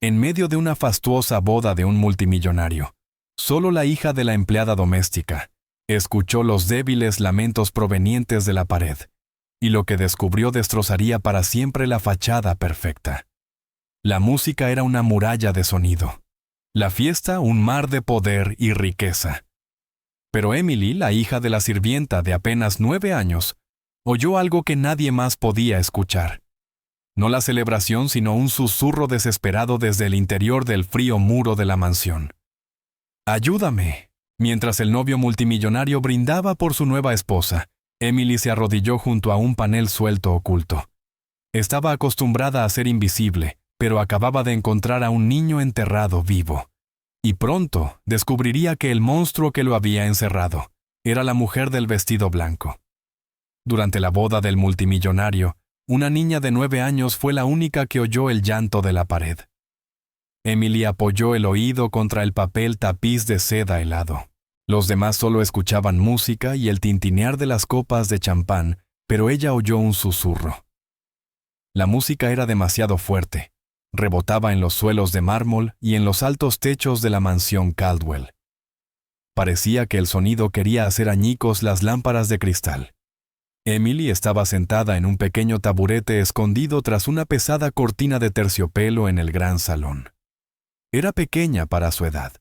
En medio de una fastuosa boda de un multimillonario, solo la hija de la empleada doméstica escuchó los débiles lamentos provenientes de la pared, y lo que descubrió destrozaría para siempre la fachada perfecta. La música era una muralla de sonido, la fiesta un mar de poder y riqueza. Pero Emily, la hija de la sirvienta de apenas 9 años, oyó algo que nadie más podía escuchar. No la celebración, sino un susurro desesperado desde el interior del frío muro de la mansión. ¡Ayúdame! Mientras el novio multimillonario brindaba por su nueva esposa, Emily se arrodilló junto a un panel suelto oculto. Estaba acostumbrada a ser invisible, pero acababa de encontrar a un niño enterrado vivo. Y pronto descubriría que el monstruo que lo había encerrado era la mujer del vestido blanco. Durante la boda del multimillonario, una niña de 9 años fue la única que oyó el llanto de la pared. Emily apoyó el oído contra el papel tapiz de seda helado. Los demás solo escuchaban música y el tintinear de las copas de champán, pero ella oyó un susurro. La música era demasiado fuerte. Rebotaba en los suelos de mármol y en los altos techos de la mansión Caldwell. Parecía que el sonido quería hacer añicos las lámparas de cristal. Emily estaba sentada en un pequeño taburete escondido tras una pesada cortina de terciopelo en el gran salón. Era pequeña para su edad.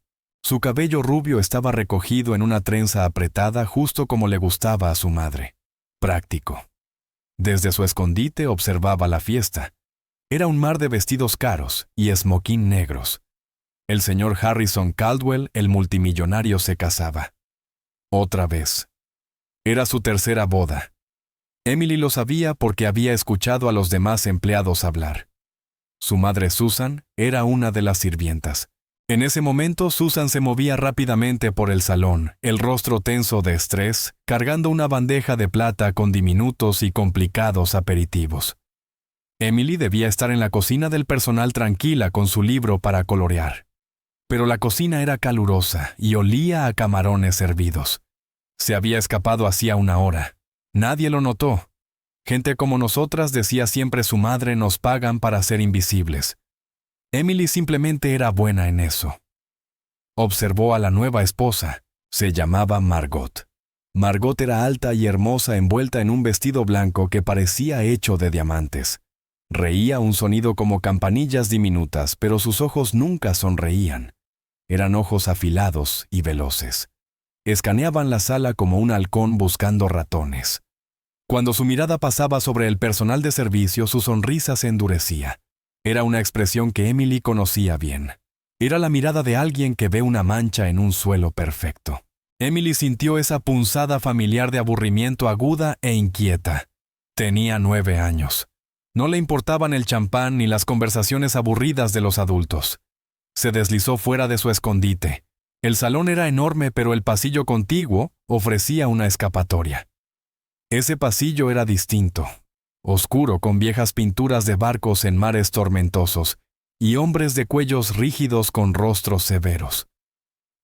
Su cabello rubio estaba recogido en una trenza apretada justo como le gustaba a su madre. Práctico. Desde su escondite observaba la fiesta. Era un mar de vestidos caros y esmoquín negros. El señor Harrison Caldwell, el multimillonario, se casaba. Otra vez. Era su tercera boda. Emily lo sabía porque había escuchado a los demás empleados hablar. Su madre Susan era una de las sirvientas. En ese momento Susan se movía rápidamente por el salón, el rostro tenso de estrés, cargando una bandeja de plata con diminutos y complicados aperitivos. Emily debía estar en la cocina del personal tranquila con su libro para colorear. Pero la cocina era calurosa y olía a camarones hervidos. Se había escapado hacía una hora. Nadie lo notó. Gente como nosotras, decía siempre su madre, nos pagan para ser invisibles. Emily simplemente era buena en eso. Observó a la nueva esposa. Se llamaba Margot. Margot era alta y hermosa envuelta en un vestido blanco que parecía hecho de diamantes. Reía un sonido como campanillas diminutas, pero sus ojos nunca sonreían. Eran ojos afilados y veloces. Escaneaban la sala como un halcón buscando ratones. Cuando su mirada pasaba sobre el personal de servicio, su sonrisa se endurecía. Era una expresión que Emily conocía bien. Era la mirada de alguien que ve una mancha en un suelo perfecto. Emily sintió esa punzada familiar de aburrimiento aguda e inquieta. Tenía 9 años. No le importaban el champán ni las conversaciones aburridas de los adultos. Se deslizó fuera de su escondite. El salón era enorme, pero el pasillo contiguo ofrecía una escapatoria. Ese pasillo era distinto, oscuro con viejas pinturas de barcos en mares tormentosos y hombres de cuellos rígidos con rostros severos.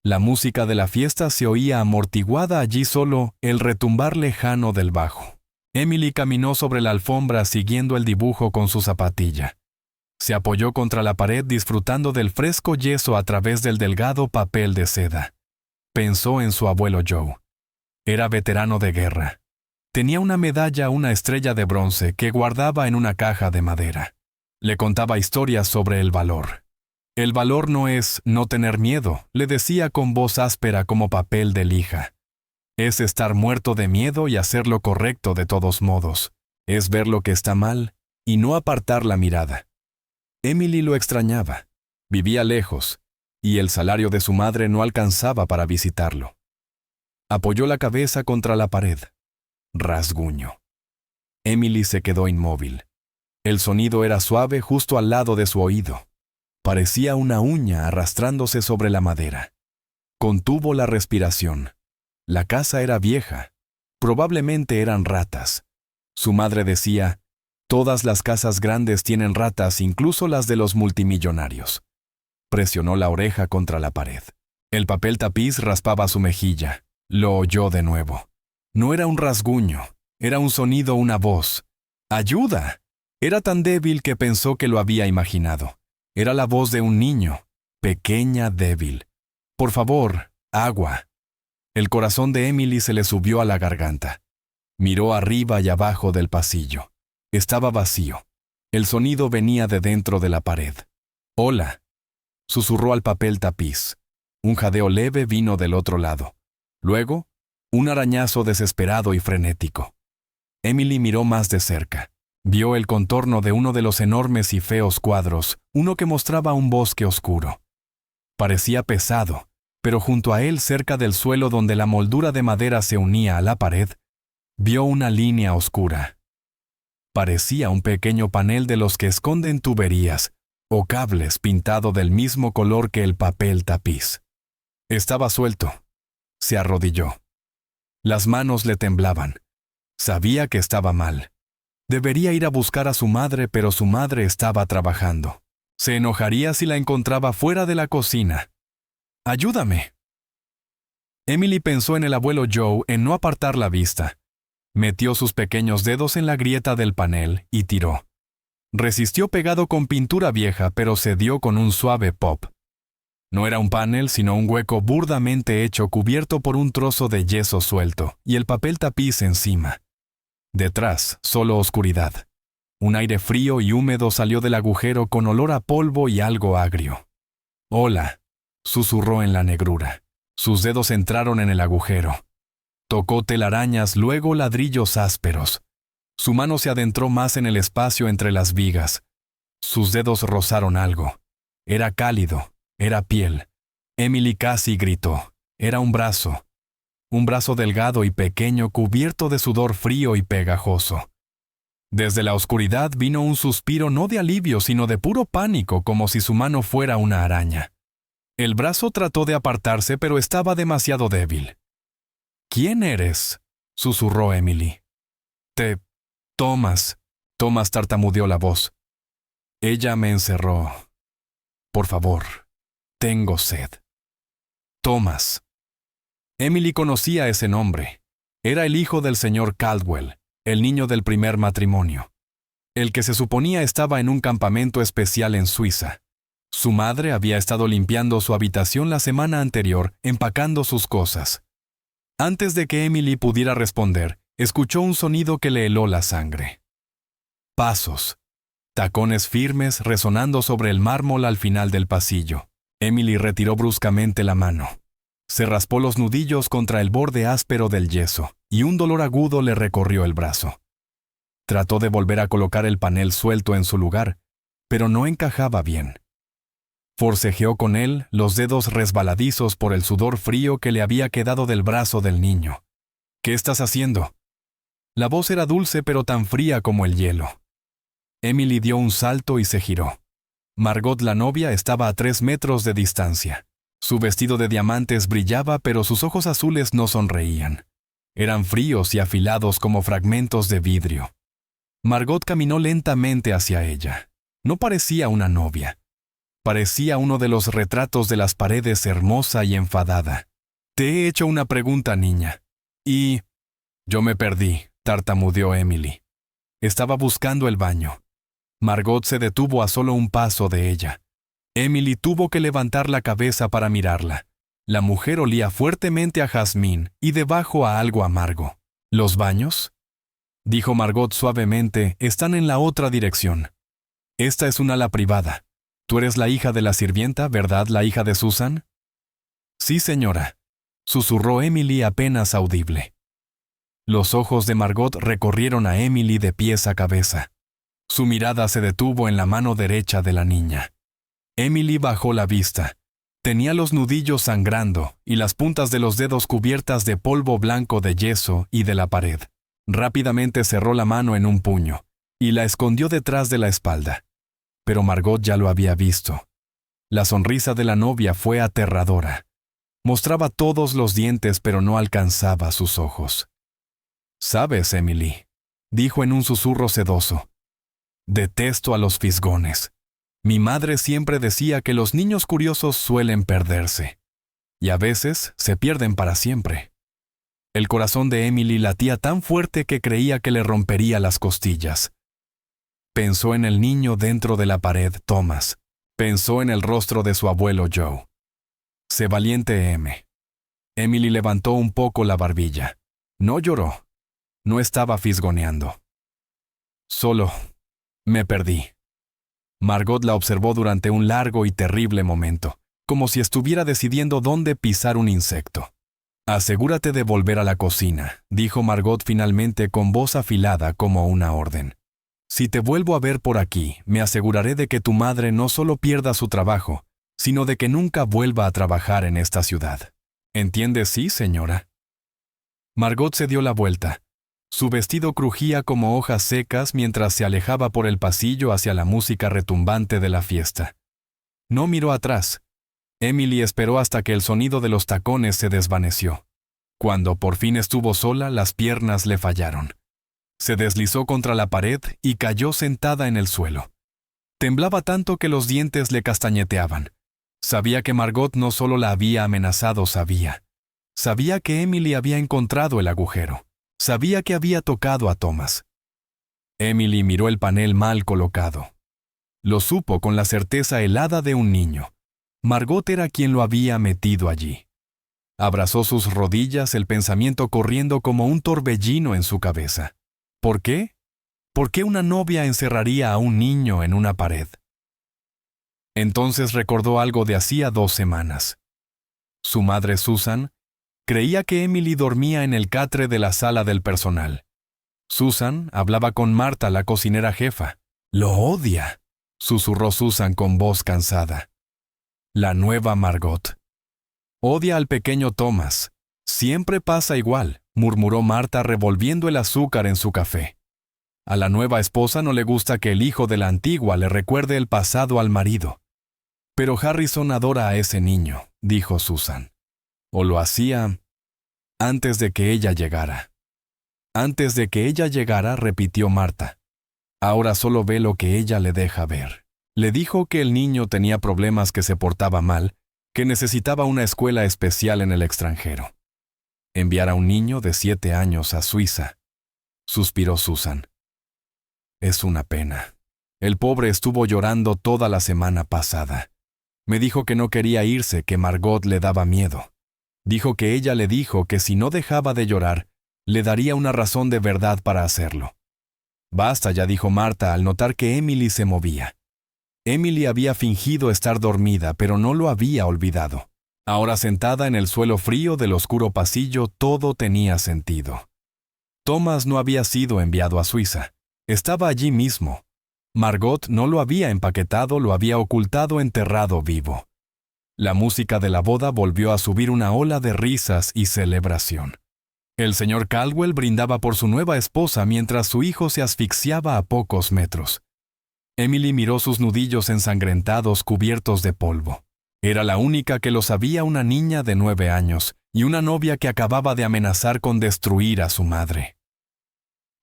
La música de la fiesta se oía amortiguada allí, solo el retumbar lejano del bajo. Emily caminó sobre la alfombra siguiendo el dibujo con su zapatilla. Se apoyó contra la pared disfrutando del fresco yeso a través del delgado papel de seda. Pensó en su abuelo Joe. Era veterano de guerra. Tenía una medalla, una estrella de bronce que guardaba en una caja de madera. Le contaba historias sobre el valor. El valor no es no tener miedo, le decía con voz áspera como papel de lija. Es estar muerto de miedo y hacer lo correcto de todos modos. Es ver lo que está mal y no apartar la mirada. Emily lo extrañaba. Vivía lejos, y el salario de su madre no alcanzaba para visitarlo. Apoyó la cabeza contra la pared. Rasguño. Emily se quedó inmóvil. El sonido era suave justo al lado de su oído. Parecía una uña arrastrándose sobre la madera. Contuvo la respiración. La casa era vieja. Probablemente eran ratas. Su madre decía, todas las casas grandes tienen ratas, incluso las de los multimillonarios. Presionó la oreja contra la pared. El papel tapiz raspaba su mejilla. Lo oyó de nuevo. No era un rasguño, era un sonido, una voz. ¡Ayuda! Era tan débil que pensó que lo había imaginado. Era la voz de un niño, pequeña, débil. «Por favor, agua». El corazón de Emily se le subió a la garganta. Miró arriba y abajo del pasillo. Estaba vacío. El sonido venía de dentro de la pared. «Hola», susurró al papel tapiz. Un jadeo leve vino del otro lado. Luego, un arañazo desesperado y frenético. Emily miró más de cerca. Vio el contorno de uno de los enormes y feos cuadros, uno que mostraba un bosque oscuro. Parecía pesado, pero junto a él, cerca del suelo donde la moldura de madera se unía a la pared, vio una línea oscura. Parecía un pequeño panel de los que esconden tuberías o cables pintado del mismo color que el papel tapiz. Estaba suelto. Se arrodilló. Las manos le temblaban. Sabía que estaba mal. Debería ir a buscar a su madre, pero su madre estaba trabajando. Se enojaría si la encontraba fuera de la cocina. «¡Ayúdame!». Emily pensó en el abuelo Joe en no apartar la vista. Metió sus pequeños dedos en la grieta del panel y tiró. Resistió pegado con pintura vieja, pero cedió con un suave pop. No era un panel, sino un hueco burdamente hecho cubierto por un trozo de yeso suelto y el papel tapiz encima. Detrás, solo oscuridad. Un aire frío y húmedo salió del agujero con olor a polvo y algo agrio. «Hola», susurró en la negrura. Sus dedos entraron en el agujero. Tocó telarañas, luego ladrillos ásperos. Su mano se adentró más en el espacio entre las vigas. Sus dedos rozaron algo. Era cálido, era piel. Emily casi gritó. Era un brazo. Un brazo delgado y pequeño cubierto de sudor frío y pegajoso. Desde la oscuridad vino un suspiro no de alivio, sino de puro pánico, como si su mano fuera una araña. El brazo trató de apartarse, pero estaba demasiado débil. «¿Quién eres?», susurró Emily. Thomas. Thomas tartamudeó la voz. «Ella me encerró. Por favor, tengo sed». Thomas. Emily conocía ese nombre. Era el hijo del señor Caldwell, el niño del primer matrimonio. El que se suponía estaba en un campamento especial en Suiza. Su madre había estado limpiando su habitación la semana anterior, empacando sus cosas. Antes de que Emily pudiera responder, escuchó un sonido que le heló la sangre. Pasos. Tacones firmes resonando sobre el mármol al final del pasillo. Emily retiró bruscamente la mano. Se raspó los nudillos contra el borde áspero del yeso, y un dolor agudo le recorrió el brazo. Trató de volver a colocar el panel suelto en su lugar, pero no encajaba bien. Forcejeó con él, los dedos resbaladizos por el sudor frío que le había quedado del brazo del niño. «¿Qué estás haciendo?». La voz era dulce pero tan fría como el hielo. Emily dio un salto y se giró. Margot, la novia, estaba a 3 metros de distancia. Su vestido de diamantes brillaba, pero sus ojos azules no sonreían. Eran fríos y afilados como fragmentos de vidrio. Margot caminó lentamente hacia ella. No parecía una novia. Parecía uno de los retratos de las paredes, hermosa y enfadada. «Te he hecho una pregunta, niña». «Y...». «Yo me perdí», tartamudeó Emily. Estaba buscando el baño. Margot se detuvo a solo un paso de ella. Emily tuvo que levantar la cabeza para mirarla. La mujer olía fuertemente a jazmín y debajo a algo amargo. «¿Los baños?», dijo Margot suavemente, «están en la otra dirección. Esta es un ala privada. Tú eres la hija de la sirvienta, ¿verdad, la hija de Susan?». «Sí, señora», susurró Emily apenas audible. Los ojos de Margot recorrieron a Emily de pies a cabeza. Su mirada se detuvo en la mano derecha de la niña. Emily bajó la vista. Tenía los nudillos sangrando y las puntas de los dedos cubiertas de polvo blanco de yeso y de la pared. Rápidamente cerró la mano en un puño y la escondió detrás de la espalda. Pero Margot ya lo había visto. La sonrisa de la novia fue aterradora. Mostraba todos los dientes, pero no alcanzaba sus ojos. «Sabes, Emily», dijo en un susurro sedoso, «detesto a los fisgones. Mi madre siempre decía que los niños curiosos suelen perderse. Y a veces se pierden para siempre». El corazón de Emily latía tan fuerte que creía que le rompería las costillas. Pensó en el niño dentro de la pared, Thomas. Pensó en el rostro de su abuelo Joe. Sé valiente, M. Emily levantó un poco la barbilla. No lloró. No estaba fisgoneando. Solo me perdí. Margot la observó durante un largo y terrible momento, como si estuviera decidiendo dónde pisar un insecto. Asegúrate de volver a la cocina, dijo Margot finalmente con voz afilada como una orden. Si te vuelvo a ver por aquí, me aseguraré de que tu madre no solo pierda su trabajo, sino de que nunca vuelva a trabajar en esta ciudad. ¿Entiende? Sí, señora. Margot se dio la vuelta. Su vestido crujía como hojas secas mientras se alejaba por el pasillo hacia la música retumbante de la fiesta. No miró atrás. Emily esperó hasta que el sonido de los tacones se desvaneció. Cuando por fin estuvo sola, las piernas le fallaron. Se deslizó contra la pared y cayó sentada en el suelo. Temblaba tanto que los dientes le castañeteaban. Sabía que Margot no solo la había amenazado, sabía que Emily había encontrado el agujero. Sabía que había tocado a Thomas. Emily miró el panel mal colocado. Lo supo con la certeza helada de un niño. Margot era quien lo había metido allí. Abrazó sus rodillas, el pensamiento corriendo como un torbellino en su cabeza. ¿Por qué? ¿Por qué una novia encerraría a un niño en una pared? Entonces recordó algo de hacía 2 semanas. Su madre Susan creía que Emily dormía en el catre de la sala del personal. Susan hablaba con Marta, la cocinera jefa. «Lo odia», susurró Susan con voz cansada. La nueva Margot. Odia al pequeño Thomas. Siempre pasa igual, murmuró Marta revolviendo el azúcar en su café. A la nueva esposa no le gusta que el hijo de la antigua le recuerde el pasado al marido. Pero Harrison adora a ese niño, dijo Susan. O lo hacía antes de que ella llegara. Antes de que ella llegara, repitió Marta. Ahora solo ve lo que ella le deja ver. Le dijo que el niño tenía problemas, que se portaba mal, que necesitaba una escuela especial en el extranjero. Enviar a un niño de 7 años a Suiza, suspiró Susan. Es una pena. El pobre estuvo llorando toda la semana pasada. Me dijo que no quería irse, que Margot le daba miedo. Dijo que ella le dijo que si no dejaba de llorar, le daría una razón de verdad para hacerlo. Basta ya, dijo Marta al notar que Emily se movía. Emily había fingido estar dormida, pero no lo había olvidado. Ahora sentada en el suelo frío del oscuro pasillo, todo tenía sentido. Thomas no había sido enviado a Suiza. Estaba allí mismo. Margot no lo había empaquetado, lo había ocultado enterrado vivo. La música de la boda volvió a subir una ola de risas y celebración. El señor Caldwell brindaba por su nueva esposa mientras su hijo se asfixiaba a pocos metros. Emily miró sus nudillos ensangrentados cubiertos de polvo. Era la única que lo sabía, una niña de 9 años y una novia que acababa de amenazar con destruir a su madre.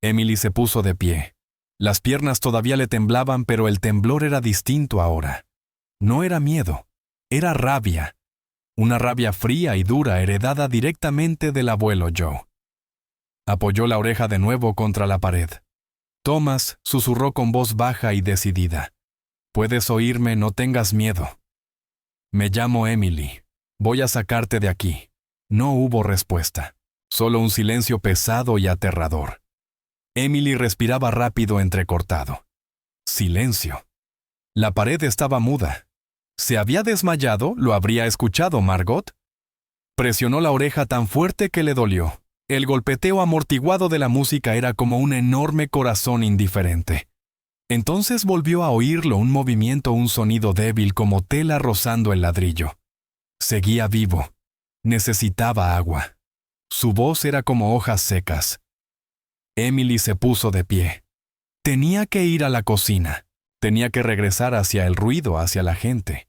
Emily se puso de pie. Las piernas todavía le temblaban, pero el temblor era distinto ahora. No era miedo, era rabia. Una rabia fría y dura heredada directamente del abuelo Joe. Apoyó la oreja de nuevo contra la pared. Thomas susurró con voz baja y decidida. «Puedes oírme, no tengas miedo». «Me llamo Emily. Voy a sacarte de aquí». No hubo respuesta, solo un silencio pesado y aterrador. Emily respiraba rápido, entrecortado. Silencio. La pared estaba muda. ¿Se había desmayado? ¿Lo habría escuchado Margot? Presionó la oreja tan fuerte que le dolió. El golpeteo amortiguado de la música era como un enorme corazón indiferente. Entonces volvió a oírlo, un movimiento, un sonido débil como tela rozando el ladrillo. Seguía vivo. Necesitaba agua. Su voz era como hojas secas. Emily se puso de pie. Tenía que ir a la cocina. Tenía que regresar hacia el ruido, hacia la gente.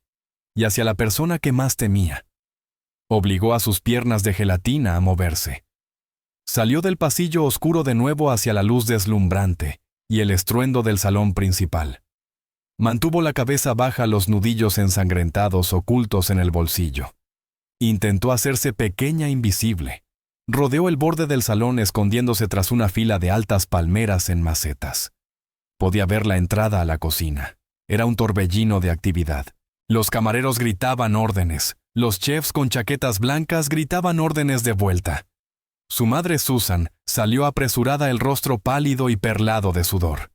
Y hacia la persona que más temía. Obligó a sus piernas de gelatina a moverse. Salió del pasillo oscuro de nuevo hacia la luz deslumbrante y el estruendo del salón principal. Mantuvo la cabeza baja, los nudillos ensangrentados ocultos en el bolsillo. Intentó hacerse pequeña, invisible. Rodeó el borde del salón escondiéndose tras una fila de altas palmeras en macetas. Podía ver la entrada a la cocina. Era un torbellino de actividad. Los camareros gritaban órdenes. Los chefs con chaquetas blancas gritaban órdenes de vuelta. Su madre Susan salió apresurada, el rostro pálido y perlado de sudor.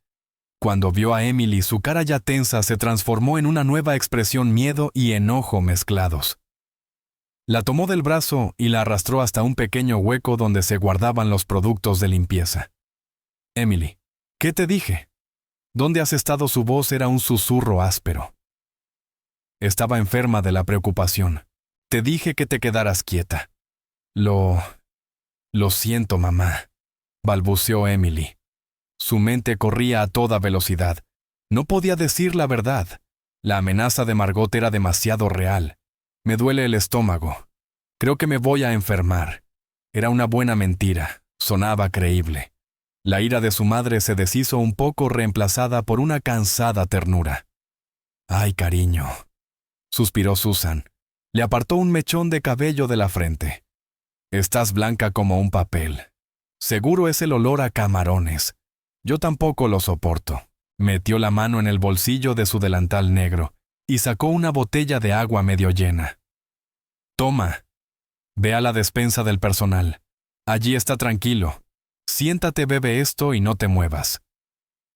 Cuando vio a Emily, su cara ya tensa se transformó en una nueva expresión, miedo y enojo mezclados. La tomó del brazo y la arrastró hasta un pequeño hueco donde se guardaban los productos de limpieza. Emily, ¿qué te dije? ¿Dónde has estado? Su voz era un susurro áspero. Estaba enferma de la preocupación. Te dije que te quedaras quieta. Lo siento, mamá, balbuceó Emily. Su mente corría a toda velocidad. No podía decir la verdad. La amenaza de Margot era demasiado real. Me duele el estómago. Creo que me voy a enfermar. Era una buena mentira. Sonaba creíble. La ira de su madre se deshizo un poco, reemplazada por una cansada ternura. «Ay, cariño», suspiró Susan. Le apartó un mechón de cabello de la frente. «Estás blanca como un papel. Seguro es el olor a camarones. Yo tampoco lo soporto». Metió la mano en el bolsillo de su delantal negro y sacó una botella de agua medio llena. «Toma. Ve a la despensa del personal. Allí está tranquilo. Siéntate, bebe esto y no te muevas.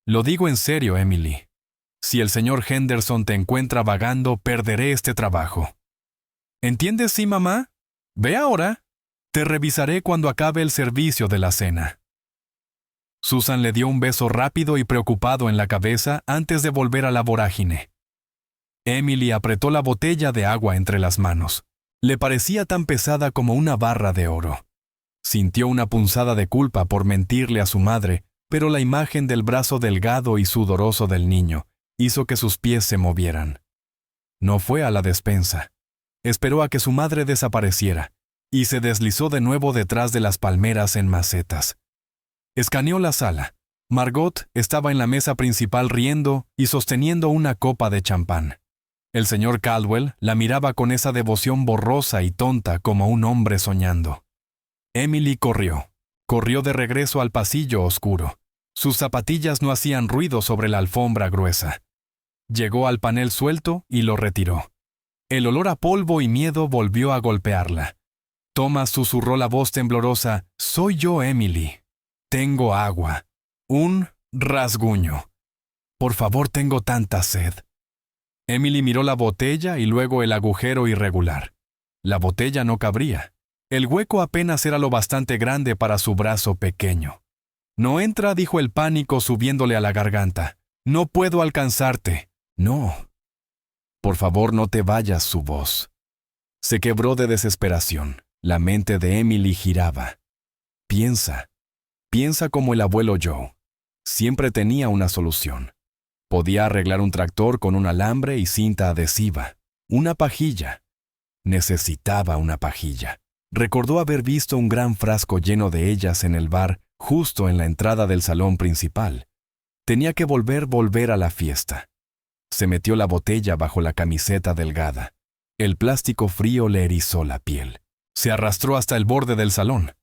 Lo digo en serio, Emily. Si el señor Henderson te encuentra vagando, perderé este trabajo». «¿Entiendes, sí, mamá? Ve ahora. Te revisaré cuando acabe el servicio de la cena». Susan le dio un beso rápido y preocupado en la cabeza antes de volver a la vorágine. Emily apretó la botella de agua entre las manos. Le parecía tan pesada como una barra de oro. Sintió una punzada de culpa por mentirle a su madre, pero la imagen del brazo delgado y sudoroso del niño hizo que sus pies se movieran. No fue a la despensa. Esperó a que su madre desapareciera y se deslizó de nuevo detrás de las palmeras en macetas. Escaneó la sala. Margot estaba en la mesa principal riendo y sosteniendo una copa de champán. El señor Caldwell la miraba con esa devoción borrosa y tonta como un hombre soñando. Emily corrió de regreso al pasillo oscuro. Sus zapatillas no hacían ruido sobre la alfombra gruesa. Llegó al panel suelto y lo retiró. El olor a polvo y miedo volvió a golpearla. Thomas susurró la voz temblorosa: «Soy yo, Emily. Tengo agua. Un rasguño. Por favor, tengo tanta sed». Emily miró la botella y luego el agujero irregular. La botella no cabría. El hueco apenas era lo bastante grande para su brazo pequeño. «No entra», dijo el pánico subiéndole a la garganta. «No puedo alcanzarte». «No. Por favor, no te vayas», su voz. Se quebró de desesperación. La mente de Emily giraba. Piensa como el abuelo Joe. Siempre tenía una solución. Podía arreglar un tractor con un alambre y cinta adhesiva. Una pajilla. Necesitaba una pajilla. Recordó haber visto un gran frasco lleno de ellas en el bar, justo en la entrada del salón principal. Tenía que volver a la fiesta. Se metió la botella bajo la camiseta delgada. El plástico frío le erizó la piel. Se arrastró hasta el borde del salón.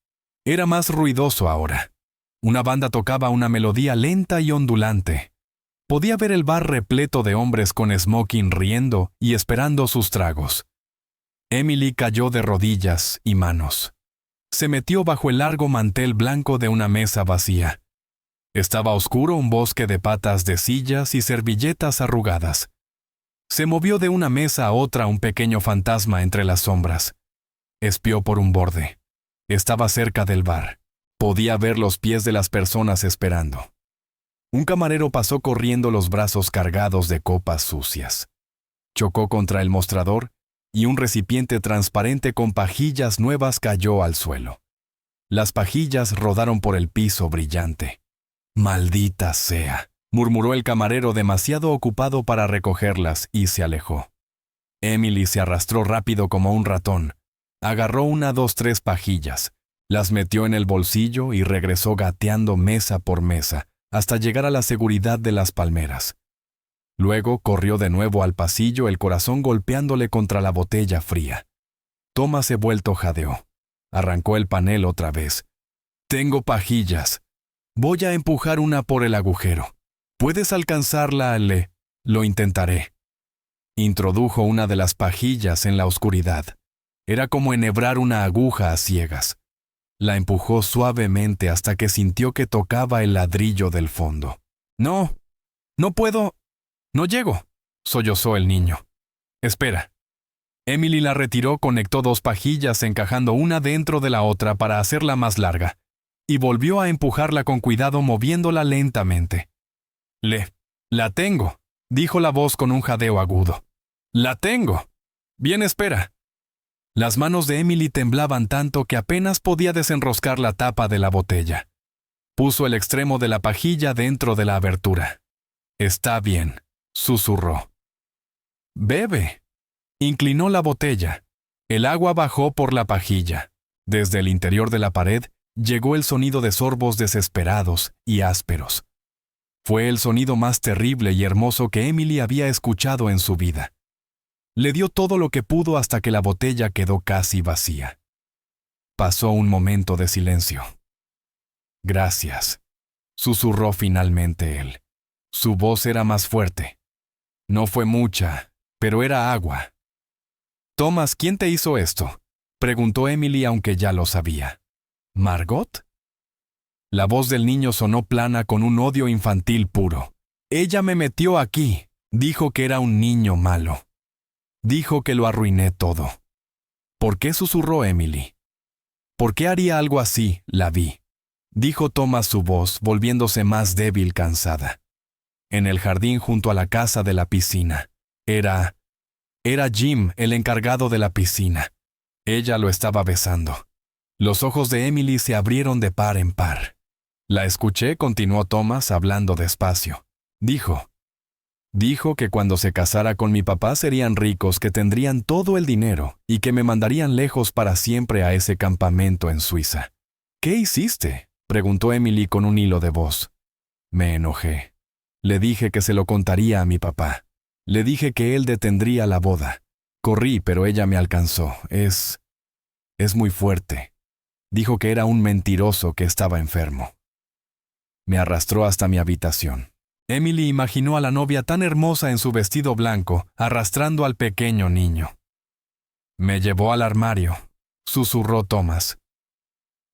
Era más ruidoso ahora. Una banda tocaba una melodía lenta y ondulante. Podía ver el bar repleto de hombres con smoking riendo y esperando sus tragos. Emily cayó de rodillas y manos. Se metió bajo el largo mantel blanco de una mesa vacía. Estaba oscuro, un bosque de patas de sillas y servilletas arrugadas. Se movió de una mesa a otra un pequeño fantasma entre las sombras. Espió por un borde. Estaba cerca del bar. Podía ver los pies de las personas esperando. Un camarero pasó corriendo, los brazos cargados de copas sucias. Chocó contra el mostrador y un recipiente transparente con pajillas nuevas cayó al suelo. Las pajillas rodaron por el piso brillante. «Maldita sea», murmuró el camarero, demasiado ocupado para recogerlas, y se alejó. Emily se arrastró rápido como un ratón. Agarró 1, 2, 3 pajillas, las metió en el bolsillo y regresó gateando mesa por mesa hasta llegar a la seguridad de las palmeras. Luego corrió de nuevo al pasillo, el corazón golpeándole contra la botella fría. Thomas vuelto jadeó. Arrancó el panel otra vez. «Tengo pajillas. Voy a empujar una por el agujero. ¿Puedes alcanzarla, Ale?» Lo intentaré. Introdujo una de las pajillas en la oscuridad. Era como enhebrar una aguja a ciegas. La empujó suavemente hasta que sintió que tocaba el ladrillo del fondo. No, no puedo. No llego, sollozó el niño. Espera. Emily la retiró, conectó 2 pajillas encajando una dentro de la otra para hacerla más larga, y volvió a empujarla con cuidado moviéndola lentamente. La tengo, dijo la voz con un jadeo agudo. La tengo. Bien, espera. Las manos de Emily temblaban tanto que apenas podía desenroscar la tapa de la botella. Puso el extremo de la pajilla dentro de la abertura. Está bien, susurró. Bebe. Inclinó la botella. El agua bajó por la pajilla. Desde el interior de la pared llegó el sonido de sorbos desesperados y ásperos. Fue el sonido más terrible y hermoso que Emily había escuchado en su vida. Le dio todo lo que pudo hasta que la botella quedó casi vacía. Pasó un momento de silencio. Gracias, susurró finalmente él. Su voz era más fuerte. No fue mucha, pero era agua. Thomas, ¿quién te hizo esto?, preguntó Emily, aunque ya lo sabía. ¿Margot? La voz del niño sonó plana con un odio infantil puro. Ella me metió aquí. Dijo que era un niño malo. Dijo que lo arruiné todo. ¿Por qué?, susurró Emily. ¿Por qué haría algo así? La vi. Dijo Thomas, su voz volviéndose más débil, cansada. En el jardín junto a la casa de la piscina. Era Jim, el encargado de la piscina. Ella lo estaba besando. Los ojos de Emily se abrieron de par en par. La escuché, continuó Thomas hablando despacio. Dijo que cuando se casara con mi papá serían ricos, que tendrían todo el dinero y que me mandarían lejos para siempre a ese campamento en Suiza. ¿Qué hiciste?, preguntó Emily con un hilo de voz. Me enojé. Le dije que se lo contaría a mi papá. Le dije que él detendría la boda. Corrí, pero ella me alcanzó. Es muy fuerte. Dijo que era un mentiroso, que estaba enfermo. Me arrastró hasta mi habitación. Emily imaginó a la novia tan hermosa en su vestido blanco, arrastrando al pequeño niño. Me llevó al armario, susurró Thomas.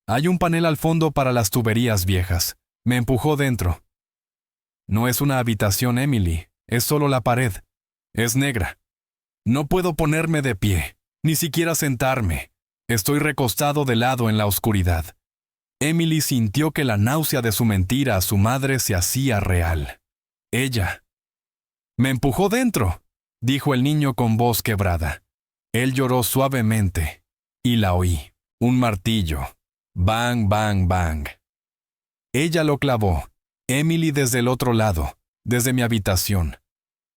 Hay un panel al fondo para las tuberías viejas. Me empujó dentro. No es una habitación, Emily, es solo la pared. Es negra. No puedo ponerme de pie, ni siquiera sentarme. Estoy recostado de lado en la oscuridad. Emily sintió que la náusea de su mentira a su madre se hacía real. Ella. Me empujó dentro, dijo el niño con voz quebrada. Él lloró suavemente, y la oí. Un martillo. Bang, bang, bang. Ella lo clavó. Emily desde el otro lado, desde mi habitación.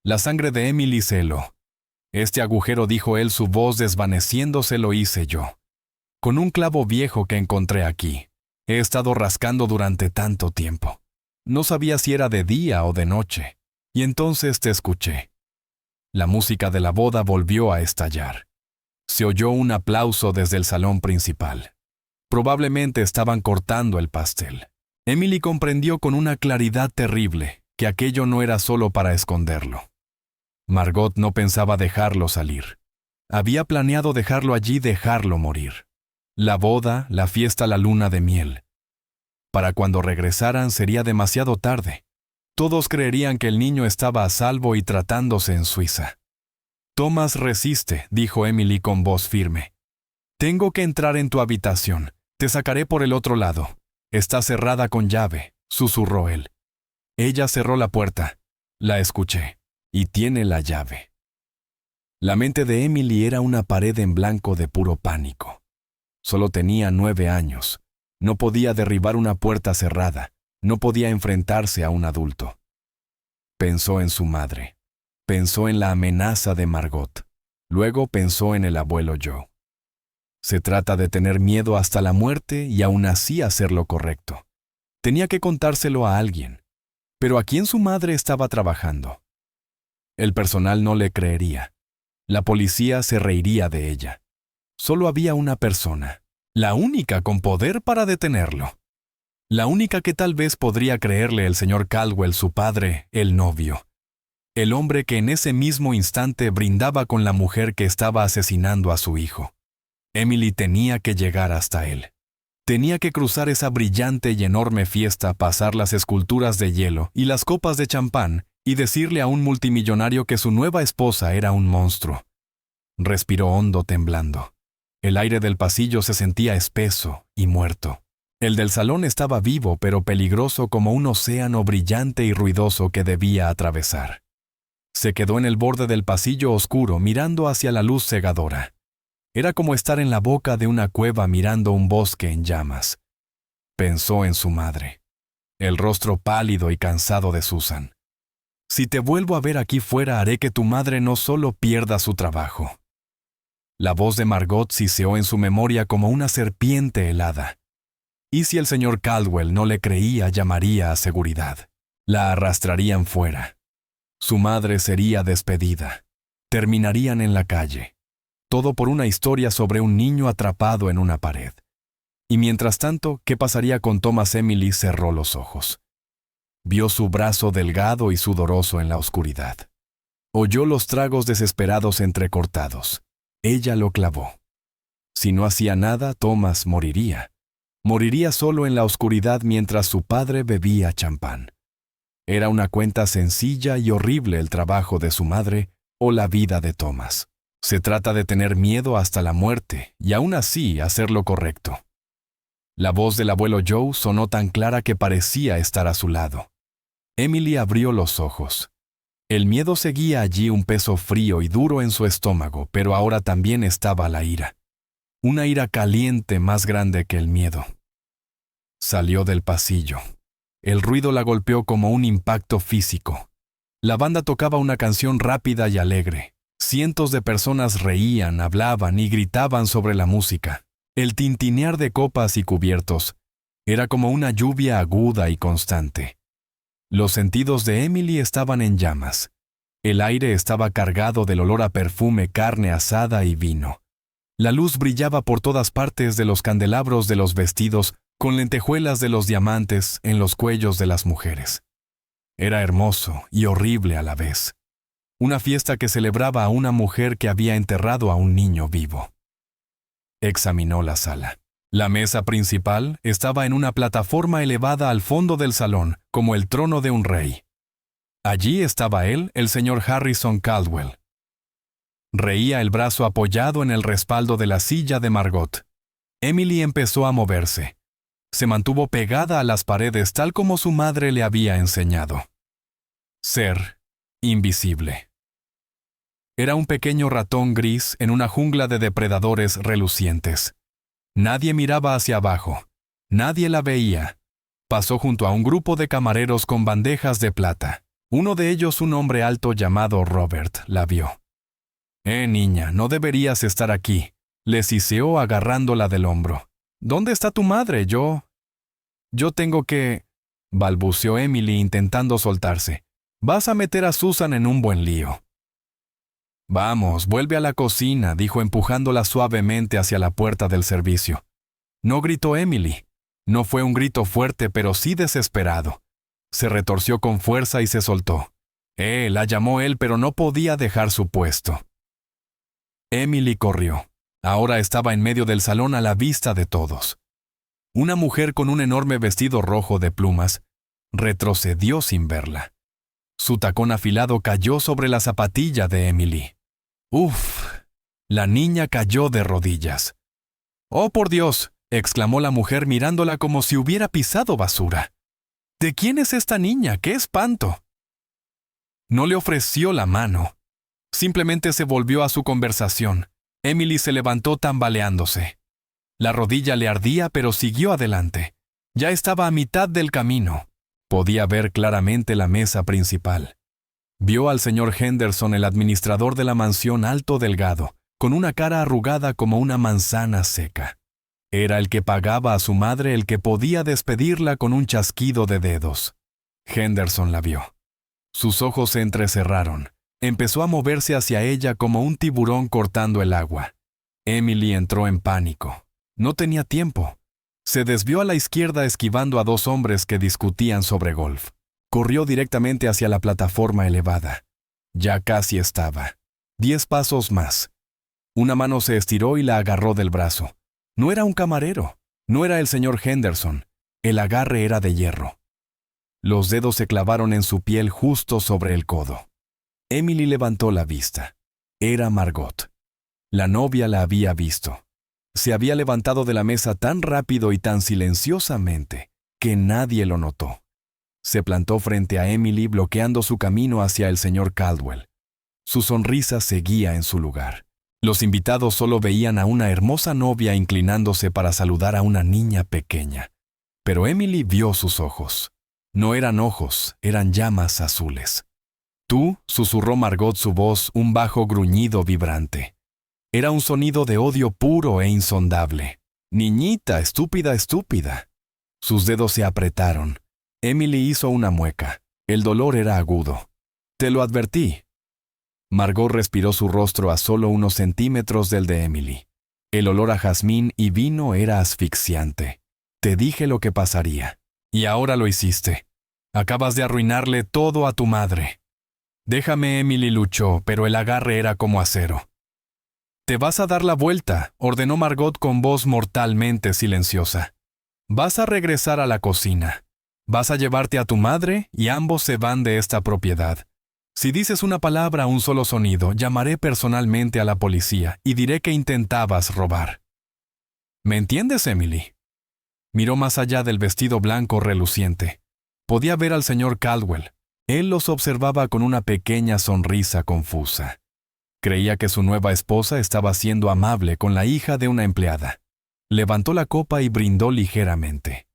La sangre de Emily se heló. Este agujero, dijo él, su voz desvaneciéndose, lo hice yo. Con un clavo viejo que encontré aquí. He estado rascando durante tanto tiempo. No sabía si era de día o de noche. Y entonces te escuché. La música de la boda volvió a estallar. Se oyó un aplauso desde el salón principal. Probablemente estaban cortando el pastel. Emily comprendió con una claridad terrible que aquello no era solo para esconderlo. Margot no pensaba dejarlo salir. Había planeado dejarlo allí, dejarlo morir. La boda, la fiesta, la luna de miel. Para cuando regresaran sería demasiado tarde. Todos creerían que el niño estaba a salvo y tratándose en Suiza. Thomas, resiste, dijo Emily con voz firme. Tengo que entrar en tu habitación. Te sacaré por el otro lado. Está cerrada con llave, susurró él. Ella cerró la puerta. La escuché. Y tiene la llave. La mente de Emily era una pared en blanco de puro pánico. Solo tenía 9 años. No podía derribar una puerta cerrada. No podía enfrentarse a un adulto. Pensó en su madre. Pensó en la amenaza de Margot. Luego pensó en el abuelo Joe. Se trata de tener miedo hasta la muerte y aún así hacer lo correcto. Tenía que contárselo a alguien. Pero ¿a quién su madre estaba trabajando? El personal no le creería. La policía se reiría de ella. Solo había una persona, la única con poder para detenerlo. La única que tal vez podría creerle, el señor Caldwell, su padre, el novio. el hombre que en ese mismo instante brindaba con la mujer que estaba asesinando a su hijo. Emily tenía que llegar hasta él. Tenía que cruzar esa brillante y enorme fiesta, pasar las esculturas de hielo y las copas de champán y decirle a un multimillonario que su nueva esposa era un monstruo. Respiró hondo, temblando. El aire del pasillo se sentía espeso y muerto. El del salón estaba vivo pero peligroso como un océano brillante y ruidoso que debía atravesar. Se quedó en el borde del pasillo oscuro mirando hacia la luz cegadora. Era como estar en la boca de una cueva mirando un bosque en llamas. Pensó en su madre, el rostro pálido y cansado de Susan. Si te vuelvo a ver aquí fuera haré que tu madre no solo pierda su trabajo. La voz de Margot siseó en su memoria como una serpiente helada. Y si el señor Caldwell no le creía, llamaría a seguridad. La arrastrarían fuera. Su madre sería despedida. Terminarían en la calle. Todo por una historia sobre un niño atrapado en una pared. Y mientras tanto, ¿qué pasaría con Thomas? Emily cerró los ojos. Vio su brazo delgado y sudoroso en la oscuridad. Oyó los tragos desesperados entrecortados. Ella lo clavó. Si no hacía nada, Thomas moriría. Moriría solo en la oscuridad mientras su padre bebía champán. Era una cuenta sencilla y horrible el trabajo de su madre o la vida de Thomas. Se trata de tener miedo hasta la muerte y aún así hacer lo correcto. La voz del abuelo Joe sonó tan clara que parecía estar a su lado. Emily abrió los ojos. El miedo seguía allí, un peso frío y duro en su estómago, pero ahora también estaba la ira. Una ira caliente más grande que el miedo. Salió del pasillo. El ruido la golpeó como un impacto físico. La banda tocaba una canción rápida y alegre. Cientos de personas reían, hablaban y gritaban sobre la música. El tintinear de copas y cubiertos era como una lluvia aguda y constante. Los sentidos de Emily estaban en llamas. El aire estaba cargado del olor a perfume, carne asada y vino. La luz brillaba por todas partes de los candelabros de los vestidos, con lentejuelas de los diamantes en los cuellos de las mujeres. Era hermoso y horrible a la vez. Una fiesta que celebraba a una mujer que había enterrado a un niño vivo. Examinó la sala. La mesa principal estaba en una plataforma elevada al fondo del salón, como el trono de un rey. Allí estaba él, el señor Harrison Caldwell. Reía, el brazo apoyado en el respaldo de la silla de Margot. Emily empezó a moverse. Se mantuvo pegada a las paredes tal como su madre le había enseñado. Ser invisible. Era un pequeño ratón gris en una jungla de depredadores relucientes. Nadie miraba hacia abajo. Nadie la veía. Pasó junto a un grupo de camareros con bandejas de plata. Uno de ellos, un hombre alto llamado Robert, la vio. Niña, no deberías estar aquí», le siseó agarrándola del hombro. «¿Dónde está tu madre? Yo tengo que...» balbuceó Emily intentando soltarse. «Vas a meter a Susan en un buen lío». «Vamos, vuelve a la cocina», dijo empujándola suavemente hacia la puerta del servicio. No gritó Emily. No fue un grito fuerte, pero sí desesperado. Se retorció con fuerza y se soltó. La llamó él, pero no podía dejar su puesto. Emily corrió. Ahora estaba en medio del salón a la vista de todos. Una mujer con un enorme vestido rojo de plumas retrocedió sin verla. Su tacón afilado cayó sobre la zapatilla de Emily. ¡Uf! La niña cayó de rodillas. «¡Oh, por Dios!», exclamó la mujer mirándola como si hubiera pisado basura. «¿De quién es esta niña? ¡Qué espanto!». No le ofreció la mano. Simplemente se volvió a su conversación. Emily se levantó tambaleándose. La rodilla le ardía, pero siguió adelante. Ya estaba a mitad del camino. Podía ver claramente la mesa principal. Vio al señor Henderson, el administrador de la mansión, alto, delgado, con una cara arrugada como una manzana seca. Era el que pagaba a su madre, el que podía despedirla con un chasquido de dedos. Henderson la vio. Sus ojos se entrecerraron. Empezó a moverse hacia ella como un tiburón cortando el agua. Emily entró en pánico. No tenía tiempo. Se desvió a la izquierda esquivando a dos hombres que discutían sobre golf. Corrió directamente hacia la plataforma elevada. Ya casi estaba. 10 pasos más. Una mano se estiró y la agarró del brazo. No era un camarero, no era el señor Henderson. El agarre era de hierro. Los dedos se clavaron en su piel justo sobre el codo. Emily levantó la vista. Era Margot. La novia la había visto. Se había levantado de la mesa tan rápido y tan silenciosamente que nadie lo notó. Se plantó frente a Emily, bloqueando su camino hacia el señor Caldwell. Su sonrisa seguía en su lugar. Los invitados solo veían a una hermosa novia inclinándose para saludar a una niña pequeña. Pero Emily vio sus ojos. No eran ojos, eran llamas azules. «Tú», susurró Margot, su voz, un bajo gruñido vibrante. Era un sonido de odio puro e insondable. «Niñita, estúpida, estúpida». Sus dedos se apretaron. Emily hizo una mueca. El dolor era agudo. «Te lo advertí». Margot respiró su rostro a solo unos centímetros del de Emily. El olor a jazmín y vino era asfixiante. «Te dije lo que pasaría. Y ahora lo hiciste. Acabas de arruinarle todo a tu madre». «Déjame», Emily luchó, pero el agarre era como acero. «Te vas a dar la vuelta», ordenó Margot con voz mortalmente silenciosa. «Vas a regresar a la cocina. Vas a llevarte a tu madre y ambos se van de esta propiedad. Si dices una palabra, un solo sonido, llamaré personalmente a la policía y diré que intentabas robar». «¿Me entiendes, Emily?» Miró más allá del vestido blanco reluciente. Podía ver al señor Caldwell. Él los observaba con una pequeña sonrisa confusa. Creía que su nueva esposa estaba siendo amable con la hija de una empleada. Levantó la copa y brindó ligeramente.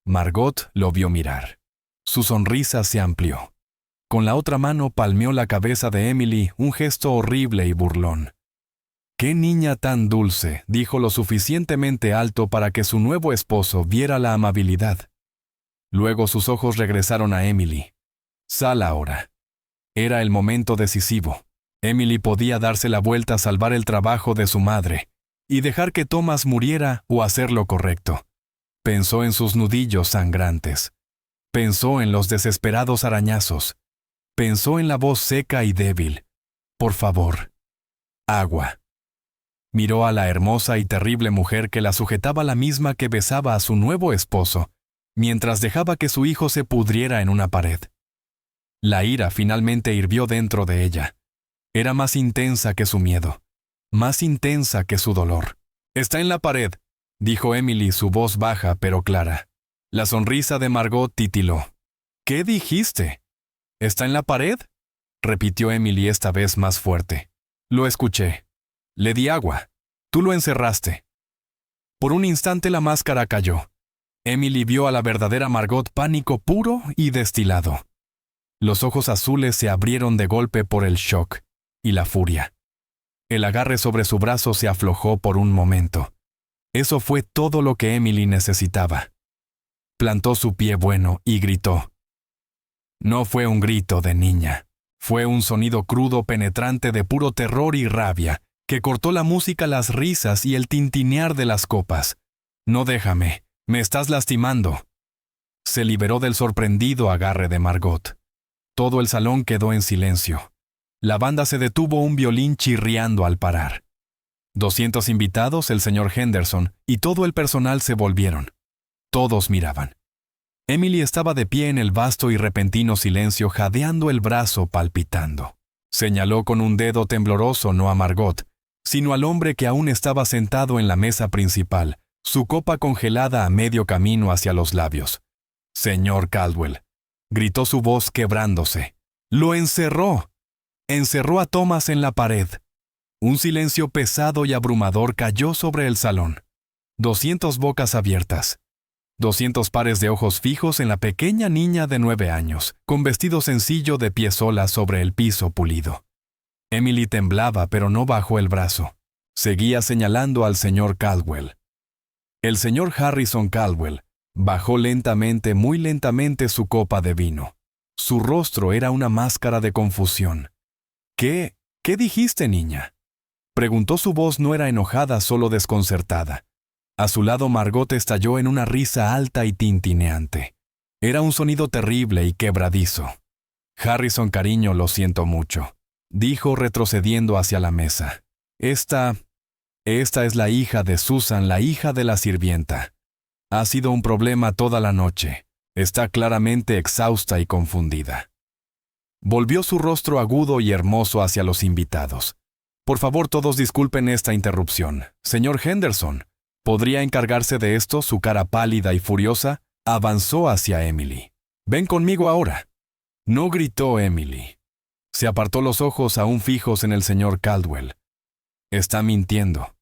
Margot lo vio mirar. Su sonrisa se amplió. Con la otra mano palmeó la cabeza de Emily, un gesto horrible y burlón. «¡Qué niña tan dulce!», dijo lo suficientemente alto para que su nuevo esposo viera la amabilidad. Luego sus ojos regresaron a Emily. «Sal ahora». Era el momento decisivo. Emily podía darse la vuelta a salvar el trabajo de su madre y dejar que Thomas muriera o hacer lo correcto. Pensó en sus nudillos sangrantes. Pensó en los desesperados arañazos. Pensó en la voz seca y débil. «Por favor, agua». Miró a la hermosa y terrible mujer que la sujetaba, la misma que besaba a su nuevo esposo, mientras dejaba que su hijo se pudriera en una pared. La ira finalmente hirvió dentro de ella. Era más intensa que su miedo, más intensa que su dolor. «Está en la pared», dijo Emily, su voz baja pero clara. La sonrisa de Margot titiló. «¿Qué dijiste?» «¿Está en la pared?», repitió Emily esta vez más fuerte. «Lo escuché. Le di agua. Tú lo encerraste». Por un instante la máscara cayó. Emily vio a la verdadera Margot, pánico puro y destilado. Los ojos azules se abrieron de golpe por el shock y la furia. El agarre sobre su brazo se aflojó por un momento. Eso fue todo lo que Emily necesitaba. Plantó su pie bueno y gritó. No fue un grito de niña. Fue un sonido crudo, penetrante de puro terror y rabia, que cortó la música, las risas y el tintinear de las copas. «No, déjame. Me estás lastimando». Se liberó del sorprendido agarre de Margot. Todo el salón quedó en silencio. La banda se detuvo, un violín chirriando al parar. 200 invitados, el señor Henderson y todo el personal se volvieron. Todos miraban. Emily estaba de pie en el vasto y repentino silencio, jadeando el brazo, palpitando. Señaló con un dedo tembloroso no a Margot, sino al hombre que aún estaba sentado en la mesa principal, su copa congelada a medio camino hacia los labios. «Señor Caldwell», gritó su voz quebrándose. «Lo encerró. Encerró a Thomas en la pared». Un silencio pesado y abrumador cayó sobre el salón. 200 bocas abiertas. 200 pares de ojos fijos en la pequeña niña de 9 años, con vestido sencillo de pie sola sobre el piso pulido. Emily temblaba, pero no bajó el brazo. Seguía señalando al señor Caldwell. El señor Harrison Caldwell bajó lentamente, muy lentamente, su copa de vino. Su rostro era una máscara de confusión. «¿Qué dijiste, niña?», preguntó. Su voz no era enojada, solo desconcertada. A su lado Margot estalló en una risa alta y tintineante. Era un sonido terrible y quebradizo. «Harrison, cariño, lo siento mucho. dijo retrocediendo hacia la mesa. Esta es la hija de Susan, la hija de la sirvienta. Ha sido un problema toda la noche. Está claramente exhausta y confundida. Volvió su rostro agudo y hermoso hacia los invitados. Por favor, todos disculpen esta interrupción. Señor Henderson, ¿podría encargarse de esto? Su cara pálida y furiosa avanzó hacia Emily. Ven conmigo ahora. No gritó Emily. Se apartó los ojos aún fijos en el señor Caldwell. Está mintiendo.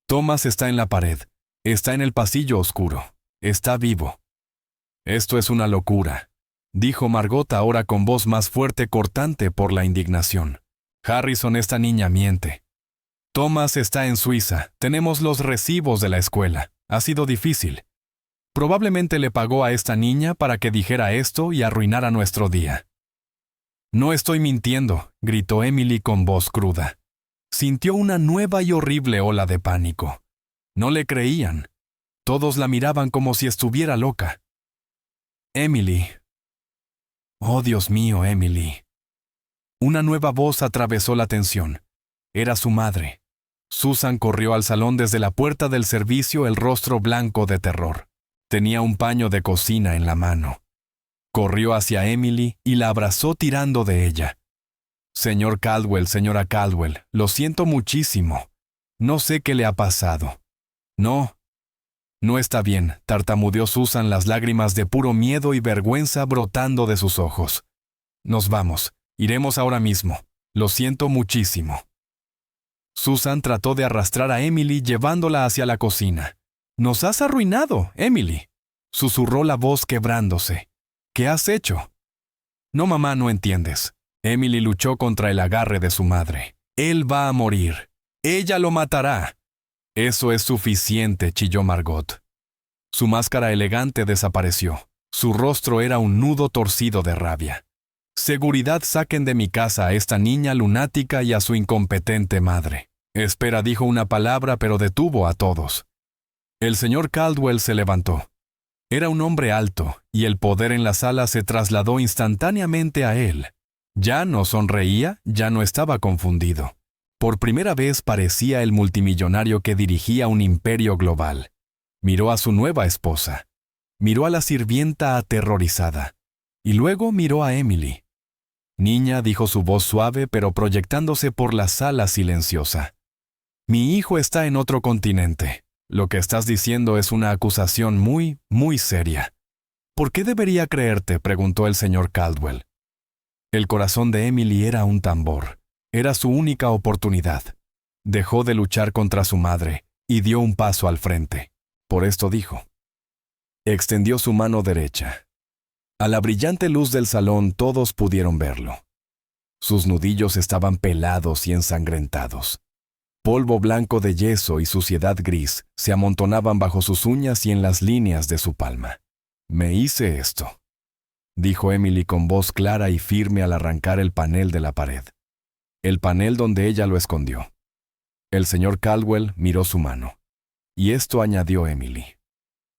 Thomas está en la pared. Está en el pasillo oscuro. Está vivo. Esto es una locura, dijo Margot ahora con voz más fuerte, cortante por la indignación. Harrison, esta niña miente. Thomas está en Suiza. Tenemos los recibos de la escuela. Ha sido difícil. Probablemente le pagó a esta niña para que dijera esto y arruinara nuestro día. No estoy mintiendo, gritó Emily con voz cruda. Sintió una nueva y horrible ola de pánico. No le creían. Todos la miraban como si estuviera loca. Emily. Oh, Dios mío, Emily. Una nueva voz atravesó la tensión. Era su madre. Susan corrió al salón desde la puerta del servicio, el rostro blanco de terror. Tenía un paño de cocina en la mano. Corrió hacia Emily y la abrazó tirando de ella. Señor Caldwell, señora Caldwell, lo siento muchísimo. No sé qué le ha pasado. No está bien, tartamudeó Susan, las lágrimas de puro miedo y vergüenza brotando de sus ojos. Nos vamos, iremos ahora mismo. Lo siento muchísimo. Susan trató de arrastrar a Emily llevándola hacia la cocina. «Nos has arruinado, Emily», susurró la voz quebrándose. «¿Qué has hecho?» «No, mamá, no entiendes». Emily luchó contra el agarre de su madre. «Él va a morir. Ella lo matará». «Eso es suficiente», chilló Margot. Su máscara elegante desapareció. Su rostro era un nudo torcido de rabia. «Seguridad, saquen de mi casa a esta niña lunática y a su incompetente madre». Espera dijo una palabra, pero detuvo a todos. El señor Caldwell se levantó. Era un hombre alto, y el poder en la sala se trasladó instantáneamente a él. Ya no sonreía, ya no estaba confundido. Por primera vez parecía el multimillonario que dirigía un imperio global. Miró a su nueva esposa. Miró a la sirvienta aterrorizada. Y luego miró a Emily. «Niña», dijo su voz suave pero proyectándose por la sala silenciosa. «Mi hijo está en otro continente. Lo que estás diciendo es una acusación muy, muy seria». «¿Por qué debería creerte?», preguntó el señor Caldwell. El corazón de Emily era un tambor. Era su única oportunidad. Dejó de luchar contra su madre y dio un paso al frente. Por esto dijo. Extendió su mano derecha. A la brillante luz del salón todos pudieron verlo. Sus nudillos estaban pelados y ensangrentados. Polvo blanco de yeso y suciedad gris se amontonaban bajo sus uñas y en las líneas de su palma. «Me hice esto», dijo Emily con voz clara y firme al arrancar el panel de la pared. El panel donde ella lo escondió. El señor Caldwell miró su mano. Y esto añadió Emily.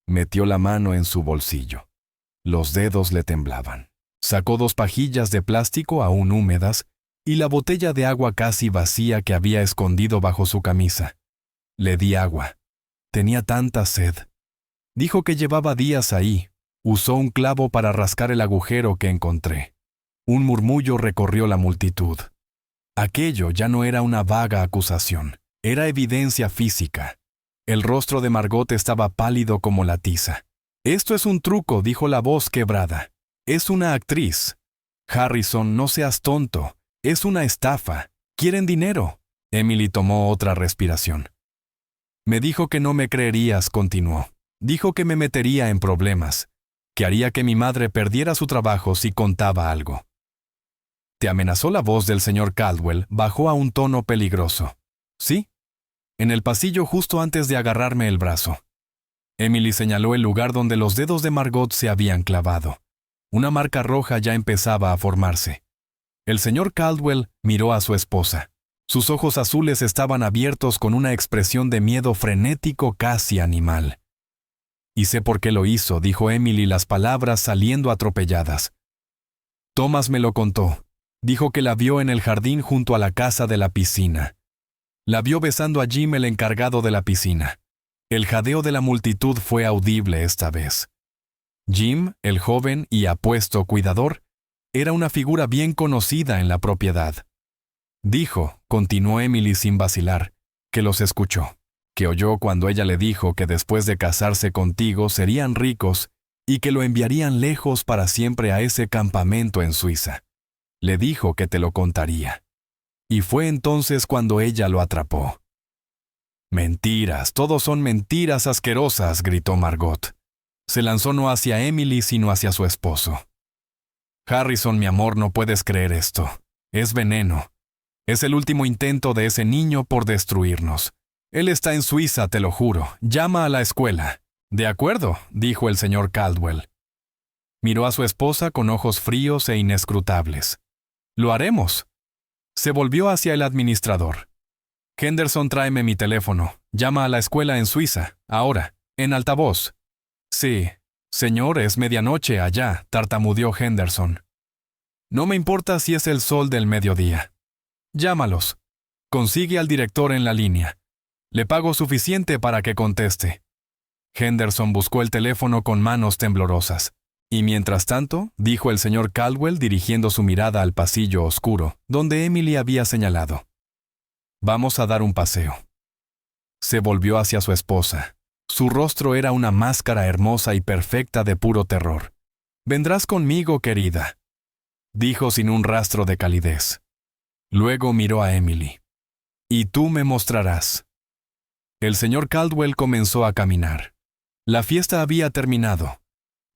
Metió la mano en su bolsillo. Los dedos le temblaban. Sacó 2 pajillas de plástico aún húmedas y la botella de agua casi vacía que había escondido bajo su camisa. Le di agua. Tenía tanta sed. Dijo que llevaba días ahí. Usó un clavo para rascar el agujero que encontré. Un murmullo recorrió la multitud. Aquello ya no era una vaga acusación. Era evidencia física. El rostro de Margot estaba pálido como la tiza. «Esto es un truco», dijo la voz quebrada. «Es una actriz. Harrison, no seas tonto. Es una estafa. Quieren dinero». Emily tomó otra respiración. «Me dijo que no me creerías», continuó. «Dijo que me metería en problemas, que haría que mi madre perdiera su trabajo si contaba algo». «¿Te amenazó?». La voz del señor Caldwell bajó a un tono peligroso. «Sí. En el pasillo justo antes de agarrarme el brazo». Emily señaló el lugar donde los dedos de Margot se habían clavado. Una marca roja ya empezaba a formarse. El señor Caldwell miró a su esposa. Sus ojos azules estaban abiertos con una expresión de miedo frenético casi animal. «Y sé por qué lo hizo», dijo Emily, las palabras saliendo atropelladas. «Thomas me lo contó. Dijo que la vio en el jardín junto a la casa de la piscina. La vio besando a Jim, el encargado de la piscina. El jadeo de la multitud fue audible esta vez. Jim, el joven y apuesto cuidador, era una figura bien conocida en la propiedad. Dijo, continuó Emily sin vacilar, que los escuchó, que oyó cuando ella le dijo que después de casarse contigo serían ricos y que lo enviarían lejos para siempre a ese campamento en Suiza. Le dijo que te lo contaría. Y fue entonces cuando ella lo atrapó. «Mentiras, todos son mentiras asquerosas», gritó Margot. Se lanzó no hacia Emily sino hacia su esposo. «Harrison, mi amor, no puedes creer esto. Es veneno. Es el último intento de ese niño por destruirnos. Él está en Suiza, te lo juro. Llama a la escuela». «De acuerdo», dijo el señor Caldwell. Miró a su esposa con ojos fríos e inescrutables. «Lo haremos». Se volvió hacia el administrador. «Henderson, tráeme mi teléfono. Llama a la escuela en Suiza, ahora, en altavoz». «Sí, señor, es medianoche allá», tartamudeó Henderson. «No me importa si es el sol del mediodía. Llámalos. Consigue al director en la línea. Le pago suficiente para que conteste». Henderson buscó el teléfono con manos temblorosas. «Y mientras tanto», dijo el señor Caldwell dirigiendo su mirada al pasillo oscuro, donde Emily había señalado. «Vamos a dar un paseo». Se volvió hacia su esposa. Su rostro era una máscara hermosa y perfecta de puro terror. «Vendrás conmigo, querida», dijo sin un rastro de calidez. Luego miró a Emily. «Y tú me mostrarás». El señor Caldwell comenzó a caminar. La fiesta había terminado.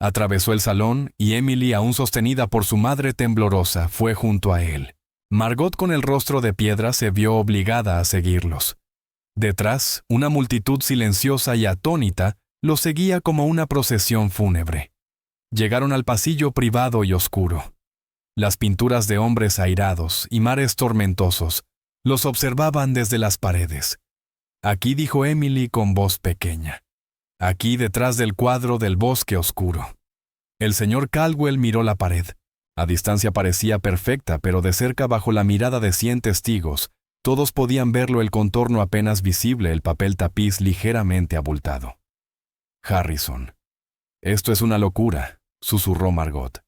Atravesó el salón y Emily, aún sostenida por su madre temblorosa, fue junto a él. Margot, con el rostro de piedra, se vio obligada a seguirlos. Detrás, una multitud silenciosa y atónita los seguía como una procesión fúnebre. Llegaron al pasillo privado y oscuro. Las pinturas de hombres airados y mares tormentosos los observaban desde las paredes. «Aquí», dijo Emily con voz pequeña. «Aquí detrás del cuadro del bosque oscuro». El señor Caldwell miró la pared. A distancia parecía perfecta, pero de cerca, bajo la mirada de 100 testigos, todos podían verlo, el contorno apenas visible, el papel tapiz ligeramente abultado. «Harrison, esto es una locura», susurró Margot.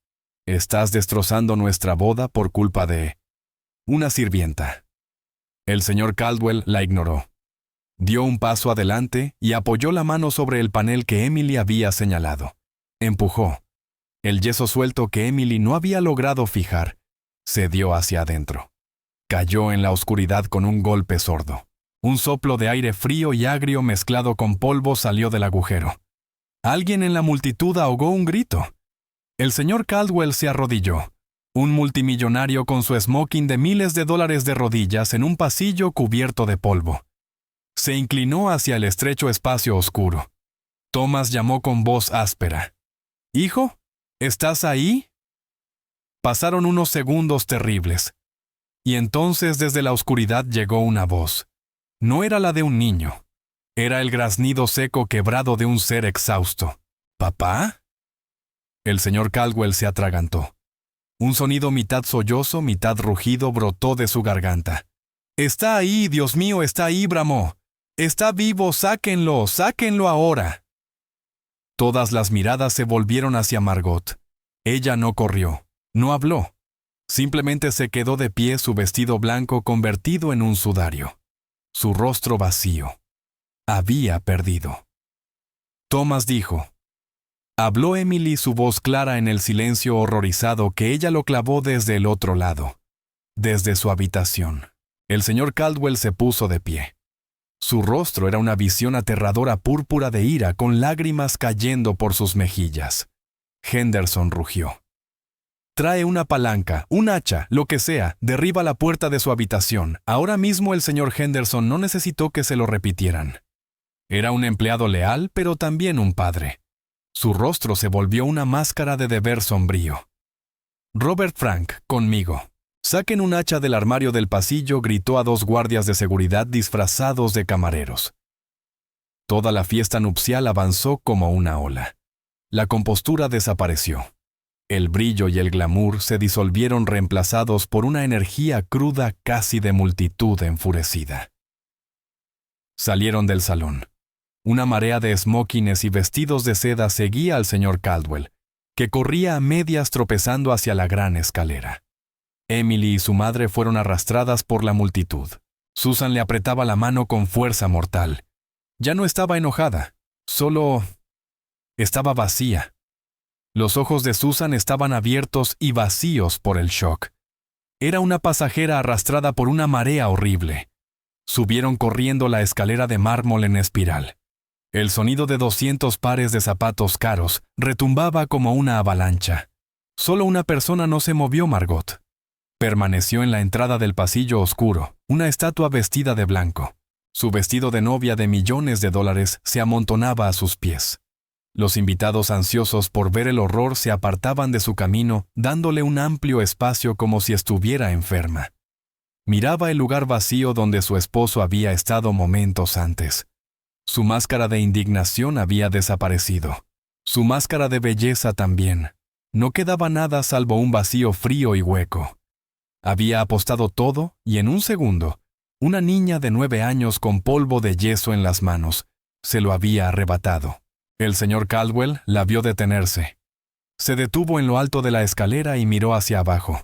«Estás destrozando nuestra boda por culpa de una sirvienta». El señor Caldwell la ignoró. Dio un paso adelante y apoyó la mano sobre el panel que Emily había señalado. Empujó. El yeso suelto que Emily no había logrado fijar cedió hacia adentro. Cayó en la oscuridad con un golpe sordo. Un soplo de aire frío y agrio mezclado con polvo salió del agujero. Alguien en la multitud ahogó un grito. El señor Caldwell se arrodilló. Un multimillonario con su smoking de miles de dólares de rodillas en un pasillo cubierto de polvo. Se inclinó hacia el estrecho espacio oscuro. Thomas llamó con voz áspera. «Hijo, ¿estás ahí?» Pasaron unos segundos terribles. Y entonces desde la oscuridad llegó una voz. No era la de un niño. Era el graznido seco quebrado de un ser exhausto. «¿Papá?» El señor Caldwell se atragantó. Un sonido mitad sollozo, mitad rugido brotó de su garganta. «Está ahí, Dios mío, está ahí», bramó. «Está vivo, sáquenlo, sáquenlo ahora». Todas las miradas se volvieron hacia Margot. Ella no corrió, no habló. Simplemente se quedó de pie, su vestido blanco convertido en un sudario. Su rostro vacío. Había perdido. Thomas dijo. Habló Emily, su voz clara en el silencio horrorizado que ella lo clavó desde el otro lado. Desde su habitación. El señor Caldwell se puso de pie. Su rostro era una visión aterradora púrpura de ira con lágrimas cayendo por sus mejillas. Henderson rugió. «Trae una palanca, un hacha, lo que sea, derriba la puerta de su habitación». Ahora mismo el señor Henderson no necesitó que se lo repitieran. Era un empleado leal, pero también un padre. Su rostro se volvió una máscara de deber sombrío. «Robert Frank, conmigo». «Saquen un hacha del armario del pasillo», gritó a 2 guardias de seguridad disfrazados de camareros. Toda la fiesta nupcial avanzó como una ola. La compostura desapareció. El brillo y el glamour se disolvieron reemplazados por una energía cruda casi de multitud enfurecida. Salieron del salón. Una marea de smokines y vestidos de seda seguía al señor Caldwell, que corría a medias tropezando hacia la gran escalera. Emily y su madre fueron arrastradas por la multitud. Susan le apretaba la mano con fuerza mortal. Ya no estaba enojada, solo estaba vacía. Los ojos de Susan estaban abiertos y vacíos por el shock. Era una pasajera arrastrada por una marea horrible. Subieron corriendo la escalera de mármol en espiral. El sonido de 200 pares de zapatos caros retumbaba como una avalancha. Solo una persona no se movió, Margot. Permaneció en la entrada del pasillo oscuro, una estatua vestida de blanco. Su vestido de novia de millones de dólares se amontonaba a sus pies. Los invitados ansiosos por ver el horror se apartaban de su camino, dándole un amplio espacio como si estuviera enferma. Miraba el lugar vacío donde su esposo había estado momentos antes. Su máscara de indignación había desaparecido. Su máscara de belleza también. No quedaba nada salvo un vacío frío y hueco. Había apostado todo y en un segundo, una niña de 9 años con polvo de yeso en las manos se lo había arrebatado. El señor Caldwell la vio detenerse. Se detuvo en lo alto de la escalera y miró hacia abajo.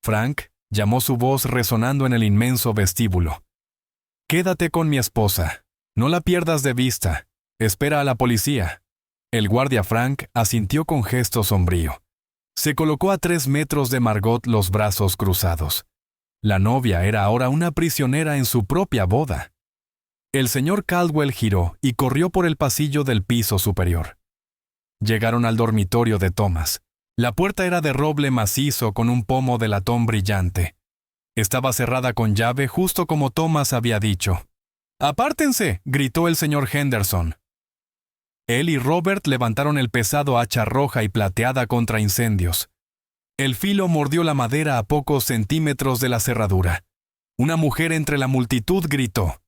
Frank llamó su voz resonando en el inmenso vestíbulo. «Quédate con mi esposa. No la pierdas de vista. Espera a la policía». El guardia Frank asintió con gesto sombrío. Se colocó a 3 metros de Margot, los brazos cruzados. La novia era ahora una prisionera en su propia boda. El señor Caldwell giró y corrió por el pasillo del piso superior. Llegaron al dormitorio de Thomas. La puerta era de roble macizo con un pomo de latón brillante. Estaba cerrada con llave justo como Thomas había dicho. «¡Apártense!», gritó el señor Henderson. Él y Robert levantaron el pesado hacha roja y plateada contra incendios. El filo mordió la madera a pocos centímetros de la cerradura. Una mujer entre la multitud gritó.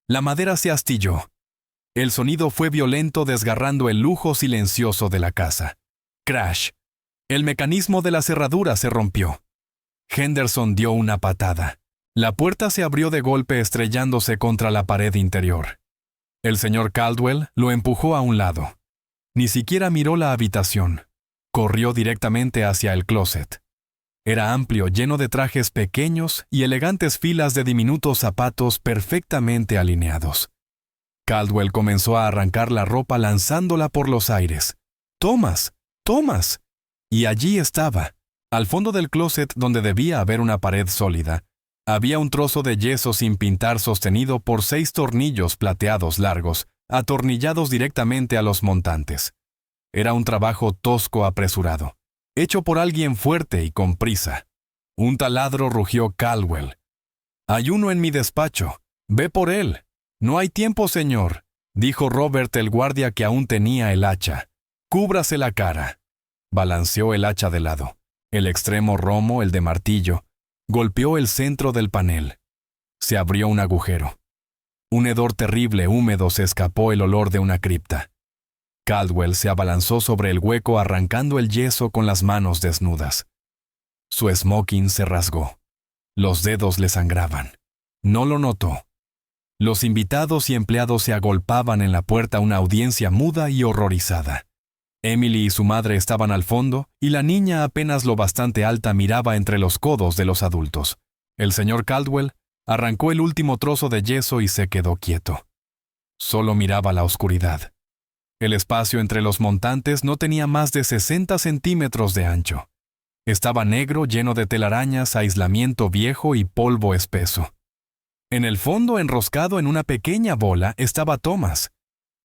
La madera se astilló. El sonido fue violento, desgarrando el lujo silencioso de la casa. Crash. El mecanismo de la cerradura se rompió. Henderson dio una patada. La puerta se abrió de golpe, estrellándose contra la pared interior. El señor Caldwell lo empujó a un lado. Ni siquiera miró la habitación. Corrió directamente hacia el closet. Era amplio, lleno de trajes pequeños y elegantes filas de diminutos zapatos perfectamente alineados. Caldwell comenzó a arrancar la ropa lanzándola por los aires. «¡Thomas! ¡Thomas!». Y allí estaba, al fondo del closet donde debía haber una pared sólida. Había un trozo de yeso sin pintar sostenido por 6 tornillos plateados largos, atornillados directamente a los montantes. Era un trabajo tosco apresurado, hecho por alguien fuerte y con prisa. Un taladro, rugió Caldwell. «Hay uno en mi despacho. Ve por él». «No hay tiempo, señor», dijo Robert, el guardia que aún tenía el hacha. «Cúbrase la cara». Balanceó el hacha de lado. El extremo romo, el de martillo, golpeó el centro del panel. Se abrió un agujero. Un hedor terrible, húmedo, se escapó, el olor de una cripta. Caldwell se abalanzó sobre el hueco arrancando el yeso con las manos desnudas. Su smoking se rasgó. Los dedos le sangraban. No lo notó. Los invitados y empleados se agolpaban en la puerta, una audiencia muda y horrorizada. Emily y su madre estaban al fondo, y la niña apenas lo bastante alta miraba entre los codos de los adultos. El señor Caldwell arrancó el último trozo de yeso y se quedó quieto. Solo miraba la oscuridad. El espacio entre los montantes no tenía más de 60 centímetros de ancho. Estaba negro, lleno de telarañas, aislamiento viejo y polvo espeso. En el fondo, enroscado en una pequeña bola, estaba Thomas.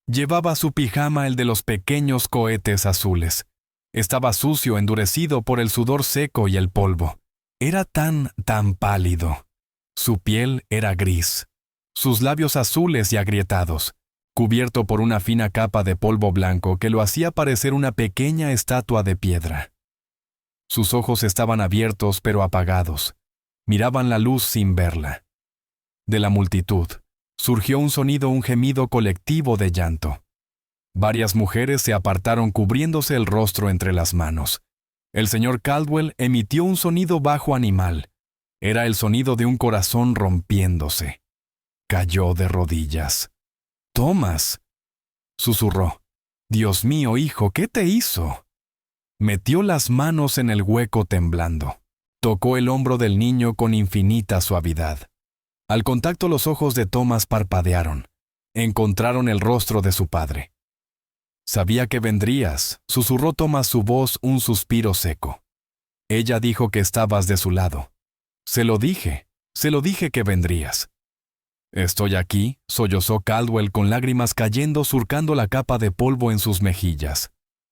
Llevaba su pijama, el de los pequeños cohetes azules. Estaba sucio, endurecido por el sudor seco y el polvo. Era tan pálido. Su piel era gris. Sus labios azules y agrietados, cubierto por una fina capa de polvo blanco que lo hacía parecer una pequeña estatua de piedra. Sus ojos estaban abiertos pero apagados. Miraban la luz sin verla. De la multitud surgió un sonido, un gemido colectivo de llanto. Varias mujeres se apartaron cubriéndose el rostro entre las manos. El señor Caldwell emitió un sonido bajo animal. Era el sonido de un corazón rompiéndose. Cayó de rodillas. «Thomas», susurró. «Dios mío, hijo, ¿qué te hizo?» Metió las manos en el hueco temblando. Tocó el hombro del niño con infinita suavidad. Al contacto los ojos de Thomas parpadearon. Encontraron el rostro de su padre. «Sabía que vendrías», susurró Thomas su voz un suspiro seco. «Ella dijo que estabas de su lado. Se lo dije que vendrías». «Estoy aquí», sollozó Caldwell con lágrimas cayendo surcando la capa de polvo en sus mejillas.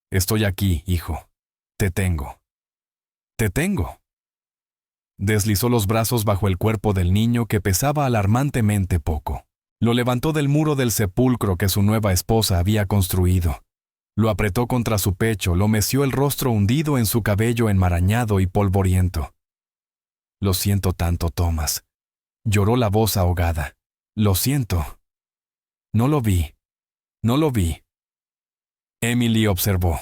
«Estoy aquí, hijo. Te tengo. Te tengo». Deslizó los brazos bajo el cuerpo del niño que pesaba alarmantemente poco. Lo levantó del muro del sepulcro que su nueva esposa había construido. Lo apretó contra su pecho, lo meció el rostro hundido en su cabello enmarañado y polvoriento. «Lo siento tanto, Thomas», lloró la voz ahogada. «Lo siento. No lo vi. No lo vi». Emily observó.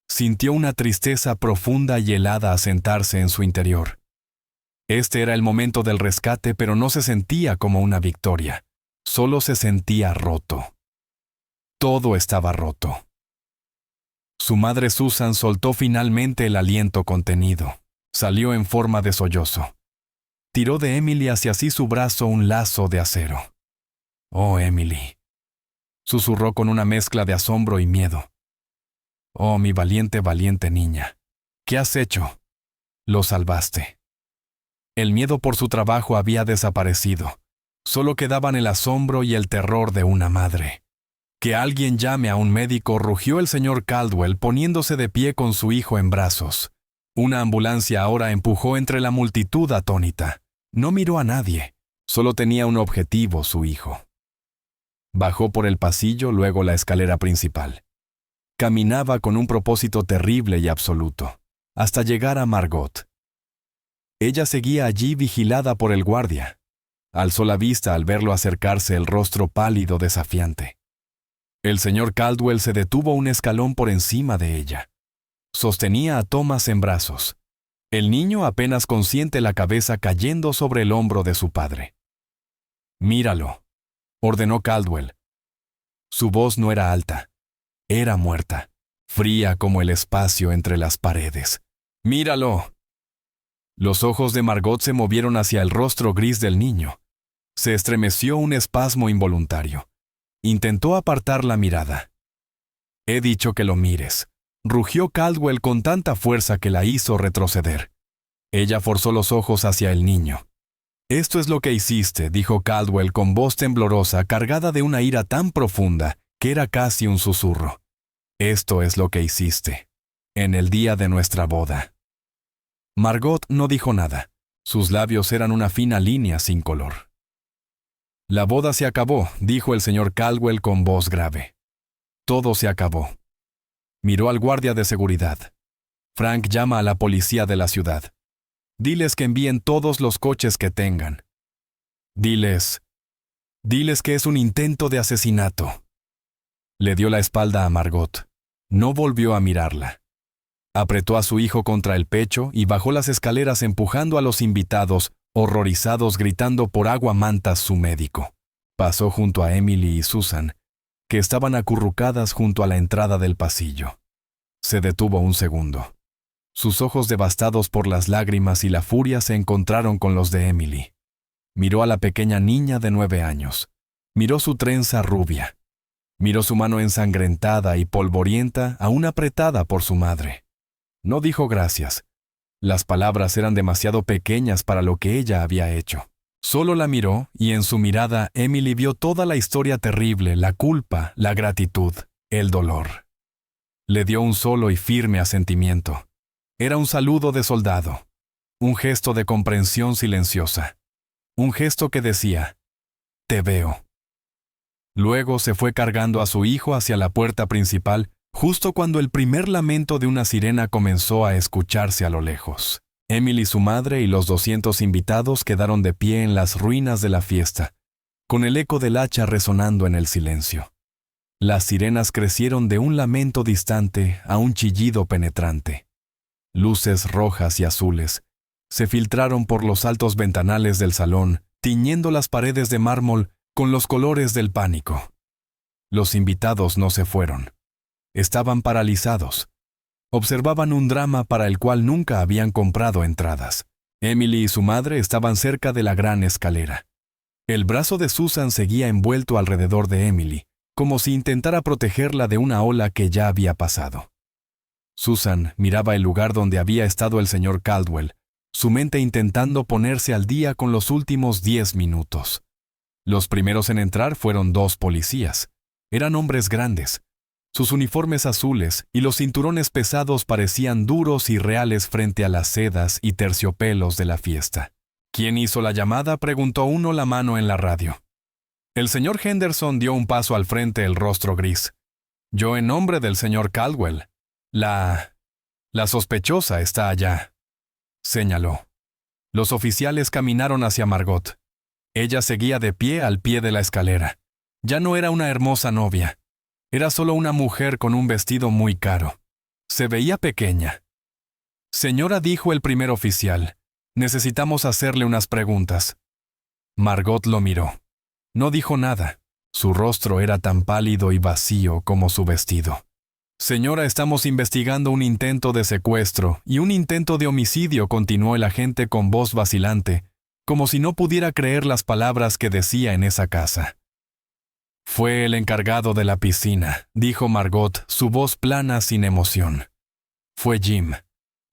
Sintió una tristeza profunda y helada asentarse en su interior. Este era el momento del rescate, pero no se sentía como una victoria. Solo se sentía roto. Todo estaba roto. Su madre Susan soltó finalmente el aliento contenido. Salió en forma de sollozo. Tiró de Emily hacia sí su brazo un lazo de acero. «Oh, Emily», susurró con una mezcla de asombro y miedo. «Oh, mi valiente, valiente niña. ¿Qué has hecho? Lo salvaste». El miedo por su trabajo había desaparecido. Solo quedaban el asombro y el terror de una madre. «Que alguien llame a un médico», rugió el señor Caldwell poniéndose de pie con su hijo en brazos. Una ambulancia ahora empujó entre la multitud atónita. No miró a nadie. Solo tenía un objetivo, su hijo. Bajó por el pasillo, luego la escalera principal. Caminaba con un propósito terrible y absoluto, hasta llegar a Margot. Ella seguía allí vigilada por el guardia. Alzó la vista al verlo acercarse, el rostro pálido desafiante. El señor Caldwell se detuvo un escalón por encima de ella. Sostenía a Thomas en brazos. El niño apenas consciente, la cabeza cayendo sobre el hombro de su padre. «Míralo», ordenó Caldwell. Su voz no era alta. Era muerta, fría como el espacio entre las paredes. «¡Míralo!». Los ojos de Margot se movieron hacia el rostro gris del niño. Se estremeció un espasmo involuntario. Intentó apartar la mirada. «He dicho que lo mires», rugió Caldwell con tanta fuerza que la hizo retroceder. Ella forzó los ojos hacia el niño. «Esto es lo que hiciste», dijo Caldwell con voz temblorosa, cargada de una ira tan profunda que era casi un susurro. «Esto es lo que hiciste, en el día de nuestra boda». Margot no dijo nada. Sus labios eran una fina línea sin color. «La boda se acabó», dijo el señor Caldwell con voz grave. «Todo se acabó». Miró al guardia de seguridad. «Frank, llama a la policía de la ciudad. Diles que envíen todos los coches que tengan. Diles que es un intento de asesinato». Le dio la espalda a Margot. No volvió a mirarla. Apretó a su hijo contra el pecho y bajó las escaleras empujando a los invitados, horrorizados, gritando por agua mantas su médico. Pasó junto a Emily y Susan, que estaban acurrucadas junto a la entrada del pasillo. Se detuvo un segundo. Sus ojos devastados por las lágrimas y la furia se encontraron con los de Emily. Miró a la pequeña niña de 9 años. Miró su trenza rubia. Miró su mano ensangrentada y polvorienta, aún apretada por su madre. No dijo gracias. Las palabras eran demasiado pequeñas para lo que ella había hecho. Solo la miró y en su mirada Emily vio toda la historia terrible, la culpa, la gratitud, el dolor. Le dio un solo y firme asentimiento. Era un saludo de soldado, un gesto de comprensión silenciosa, un gesto que decía, «Te veo». Luego se fue cargando a su hijo hacia la puerta principal, justo cuando el primer lamento de una sirena comenzó a escucharse a lo lejos. Emily, su madre y los 200 invitados quedaron de pie en las ruinas de la fiesta, con el eco del hacha resonando en el silencio. Las sirenas crecieron de un lamento distante a un chillido penetrante. Luces rojas y azules se filtraron por los altos ventanales del salón, tiñendo las paredes de mármol con los colores del pánico. Los invitados no se fueron. Estaban paralizados. Observaban un drama para el cual nunca habían comprado entradas. Emily y su madre estaban cerca de la gran escalera. El brazo de Susan seguía envuelto alrededor de Emily, como si intentara protegerla de una ola que ya había pasado. Susan miraba el lugar donde había estado el señor Caldwell, su mente intentando ponerse al día con los últimos 10 minutos. Los primeros en entrar fueron 2 policías. Eran hombres grandes. Sus uniformes azules y los cinturones pesados parecían duros y reales frente a las sedas y terciopelos de la fiesta. ¿Quién hizo la llamada?, preguntó uno la mano en la radio. El señor Henderson dio un paso al frente, el rostro gris. Yo en nombre del señor Caldwell. La sospechosa está allá, señaló. Los oficiales caminaron hacia Margot. Ella seguía de pie al pie de la escalera. Ya no era una hermosa novia. Era solo una mujer con un vestido muy caro. Se veía pequeña. Señora, dijo el primer oficial, necesitamos hacerle unas preguntas. Margot lo miró. No dijo nada. Su rostro era tan pálido y vacío como su vestido. Señora, estamos investigando un intento de secuestro y un intento de homicidio, continuó el agente con voz vacilante, como si no pudiera creer las palabras que decía en esa casa. Fue el encargado de la piscina, dijo Margot, su voz plana sin emoción. Fue Jim.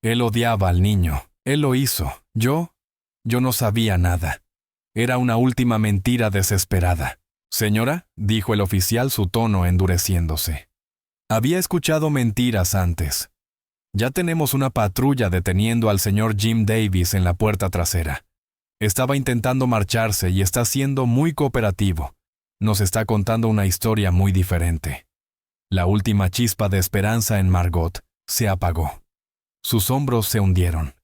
Él odiaba al niño. Él lo hizo. Yo no sabía nada. Era una última mentira desesperada. Señora, dijo el oficial, su tono endureciéndose. Había escuchado mentiras antes. Ya tenemos una patrulla deteniendo al señor Jim Davis en la puerta trasera. Estaba intentando marcharse y está siendo muy cooperativo. Nos está contando una historia muy diferente. La última chispa de esperanza en Margot se apagó. Sus hombros se hundieron.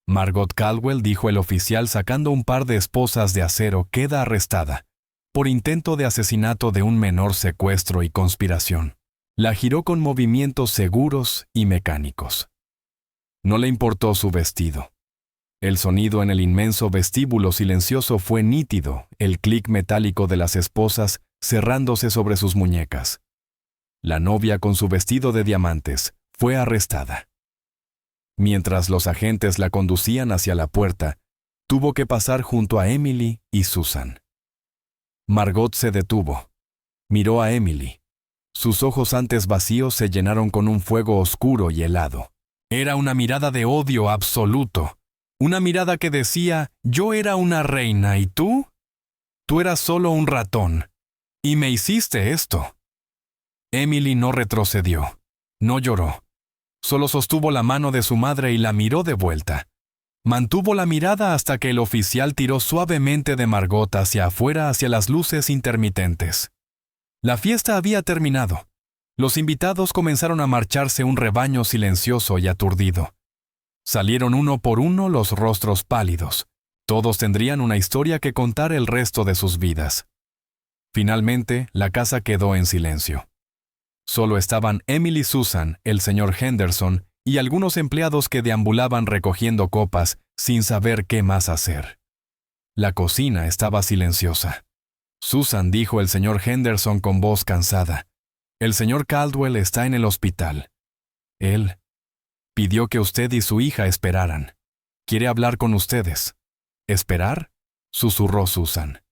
Margot Caldwell, dijo el oficial, sacando un par de esposas de acero, queda arrestada por intento de asesinato de un menor, secuestro y conspiración. La giró con movimientos seguros y mecánicos. No le importó su vestido. El sonido en el inmenso vestíbulo silencioso fue nítido, el clic metálico de las esposas cerrándose sobre sus muñecas. La novia, con su vestido de diamantes, fue arrestada. Mientras los agentes la conducían hacia la puerta, tuvo que pasar junto a Emily y Susan. Margot se detuvo. Miró a Emily. Sus ojos, antes vacíos, se llenaron con un fuego oscuro y helado. Era una mirada de odio absoluto. Una mirada que decía, yo era una reina y tú eras solo un ratón. Y me hiciste esto. Emily no retrocedió. No lloró. Solo sostuvo la mano de su madre y la miró de vuelta. Mantuvo la mirada hasta que el oficial tiró suavemente de Margot hacia afuera, hacia las luces intermitentes. La fiesta había terminado. Los invitados comenzaron a marcharse, un rebaño silencioso y aturdido. Salieron uno por uno, los rostros pálidos. Todos tendrían una historia que contar el resto de sus vidas. Finalmente, la casa quedó en silencio. Solo estaban Emily, Susan, el señor Henderson y algunos empleados que deambulaban recogiendo copas sin saber qué más hacer. La cocina estaba silenciosa. Susan, dijo el señor Henderson con voz cansada, el señor Caldwell está en el hospital. Él pidió que usted y su hija esperaran. Quiere hablar con ustedes. ¿Esperar?, susurró Susan.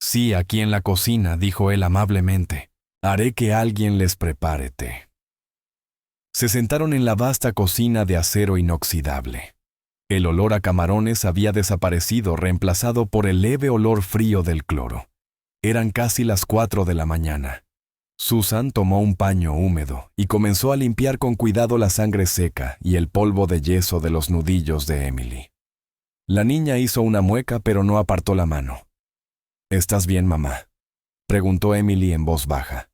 Sí, aquí en la cocina, dijo él amablemente. Haré que alguien les prepare té. Se sentaron en la vasta cocina de acero inoxidable. El olor a camarones había desaparecido, reemplazado por el leve olor frío del cloro. Eran casi las 4 de la mañana. Susan tomó un paño húmedo y comenzó a limpiar con cuidado la sangre seca y el polvo de yeso de los nudillos de Emily. La niña hizo una mueca, pero no apartó la mano. ¿Estás bien, mamá?, preguntó Emily en voz baja.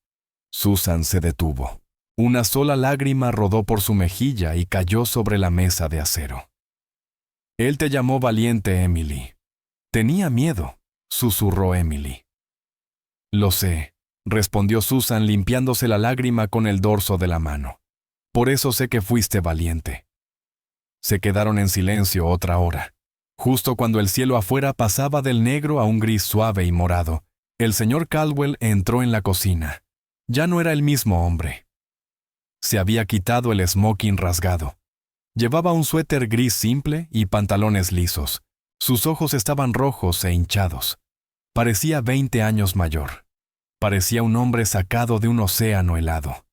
Susan se detuvo. Una sola lágrima rodó por su mejilla y cayó sobre la mesa de acero. Él te llamó valiente, Emily. Tenía miedo, susurró Emily. Lo sé, respondió Susan limpiándose la lágrima con el dorso de la mano. Por eso sé que fuiste valiente. Se quedaron en silencio otra hora. Justo cuando el cielo afuera pasaba del negro a un gris suave y morado, el señor Caldwell entró en la cocina. Ya no era el mismo hombre. Se había quitado el smoking rasgado. Llevaba un suéter gris simple y pantalones lisos. Sus ojos estaban rojos e hinchados. Parecía 20 años mayor. Parecía un hombre sacado de un océano helado.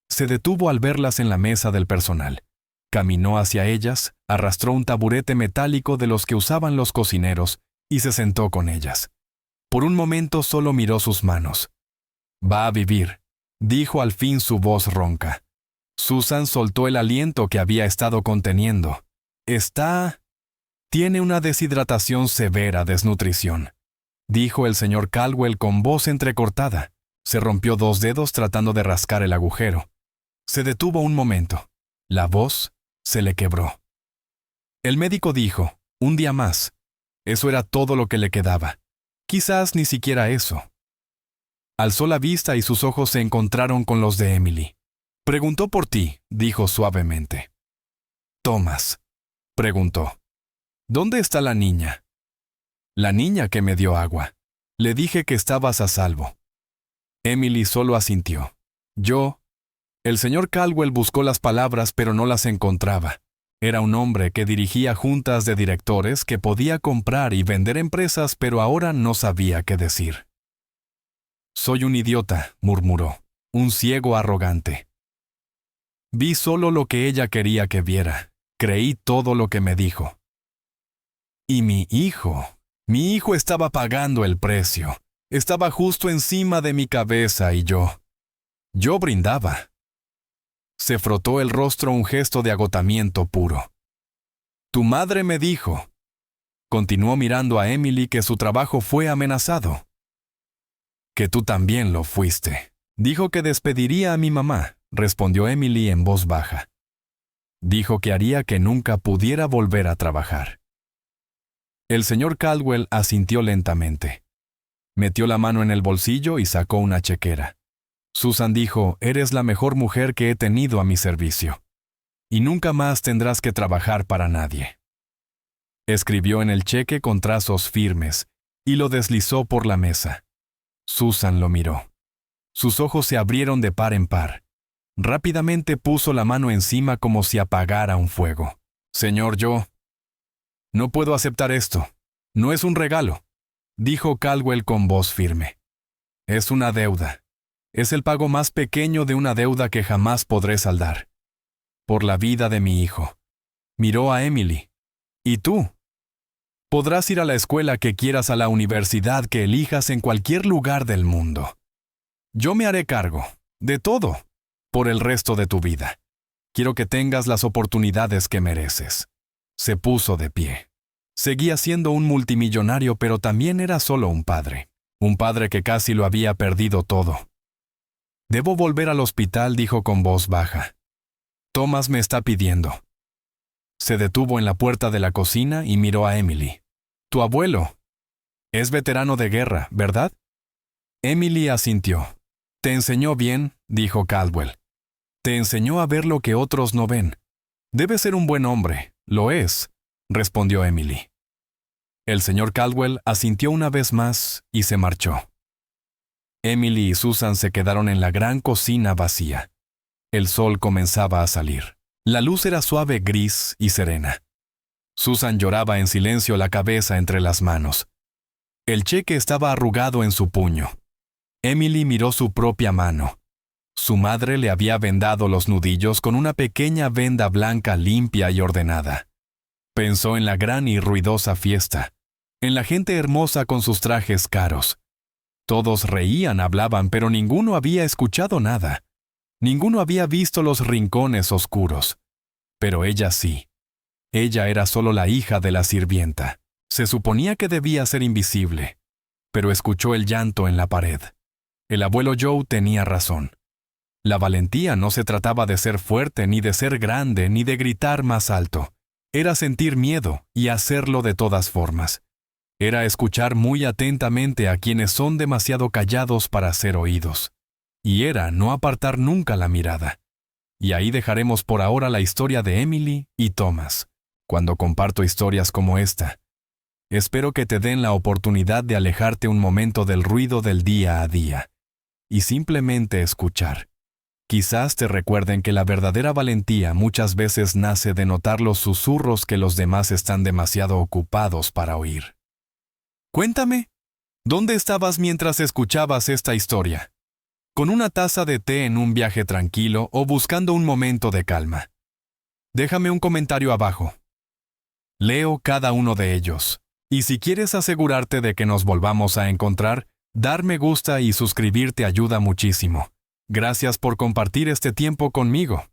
Se detuvo al verlas en la mesa del personal. Caminó hacia ellas, arrastró un taburete metálico de los que usaban los cocineros y se sentó con ellas. Por un momento solo miró sus manos. «Va a vivir», dijo al fin su voz ronca. Susan soltó el aliento que había estado conteniendo. Tiene una deshidratación severa, desnutrición», dijo el señor Caldwell con voz entrecortada. Se rompió 2 dedos tratando de rascar el agujero. Se detuvo un momento. La voz se le quebró. El médico dijo, 1 día más. Eso era todo lo que le quedaba. Quizás ni siquiera eso. Alzó la vista y sus ojos se encontraron con los de Emily. «Preguntó por ti», dijo suavemente. «Thomas», preguntó. «¿Dónde está la niña?» «La niña que me dio agua. Le dije que estabas a salvo». Emily solo asintió. El señor Caldwell buscó las palabras pero no las encontraba. Era un hombre que dirigía juntas de directores, que podía comprar y vender empresas, pero ahora no sabía qué decir. «Soy un idiota», murmuró, «un ciego arrogante. Vi solo lo que ella quería que viera. Creí todo lo que me dijo. Y mi hijo estaba pagando el precio. Estaba justo encima de mi cabeza y yo brindaba». Se frotó el rostro un gesto de agotamiento puro. «Tu madre me dijo». Continuó mirando a Emily, que su trabajo fue amenazado. «Que tú también lo fuiste. Dijo que despediría a mi mamá», respondió Emily en voz baja. «Dijo que haría que nunca pudiera volver a trabajar». El señor Caldwell asintió lentamente. Metió la mano en el bolsillo y sacó una chequera. Susan dijo, «Eres la mejor mujer que he tenido a mi servicio. Y nunca más tendrás que trabajar para nadie». Escribió en el cheque con trazos firmes y lo deslizó por la mesa. Susan lo miró. Sus ojos se abrieron de par en par. Rápidamente puso la mano encima como si apagara un fuego. «Señor, no puedo aceptar esto. No es un regalo», dijo Caldwell con voz firme. «Es una deuda. Es el pago más pequeño de una deuda que jamás podré saldar. Por la vida de mi hijo». Miró a Emily. «¿Y tú? Podrás ir a la escuela que quieras, a la universidad que elijas, en cualquier lugar del mundo. Yo me haré cargo de todo por el resto de tu vida. Quiero que tengas las oportunidades que mereces». Se puso de pie. Seguía siendo un multimillonario, pero también era solo un padre que casi lo había perdido todo. «Debo volver al hospital», dijo con voz baja. «Thomas me está pidiendo». Se detuvo en la puerta de la cocina y miró a Emily. «Tu abuelo es veterano de guerra, ¿verdad?» Emily asintió. «Te enseñó bien», dijo Caldwell. «Te enseñó a ver lo que otros no ven. Debe ser un buen hombre, lo es», respondió Emily. El señor Caldwell asintió una vez más y se marchó. Emily y Susan se quedaron en la gran cocina vacía. El sol comenzaba a salir. La luz era suave, gris y serena. Susan lloraba en silencio, la cabeza entre las manos. El cheque estaba arrugado en su puño. Emily miró su propia mano. Su madre le había vendado los nudillos con una pequeña venda blanca limpia y ordenada. Pensó en la gran y ruidosa fiesta, en la gente hermosa con sus trajes caros. Todos reían, hablaban, pero ninguno había escuchado nada. Ninguno había visto los rincones oscuros. Pero ella sí. Ella era solo la hija de la sirvienta. Se suponía que debía ser invisible, pero escuchó el llanto en la pared. El abuelo Joe tenía razón. La valentía no se trataba de ser fuerte, ni de ser grande, ni de gritar más alto. Era sentir miedo y hacerlo de todas formas. Era escuchar muy atentamente a quienes son demasiado callados para ser oídos. Y era no apartar nunca la mirada. Y ahí dejaremos por ahora la historia de Emily y Thomas. cuando comparto historias como esta. Espero que te den la oportunidad de alejarte un momento del ruido del día a día y simplemente escuchar. Quizás te recuerden que la verdadera valentía muchas veces nace de notar los susurros que los demás están demasiado ocupados para oír. Cuéntame, ¿dónde estabas mientras escuchabas esta historia? ¿Con una taza de té en un viaje tranquilo o buscando un momento de calma? Déjame un comentario abajo. Leo cada uno de ellos. Y si quieres asegurarte de que nos volvamos a encontrar, dar me gusta y suscribirte ayuda muchísimo. Gracias por compartir este tiempo conmigo.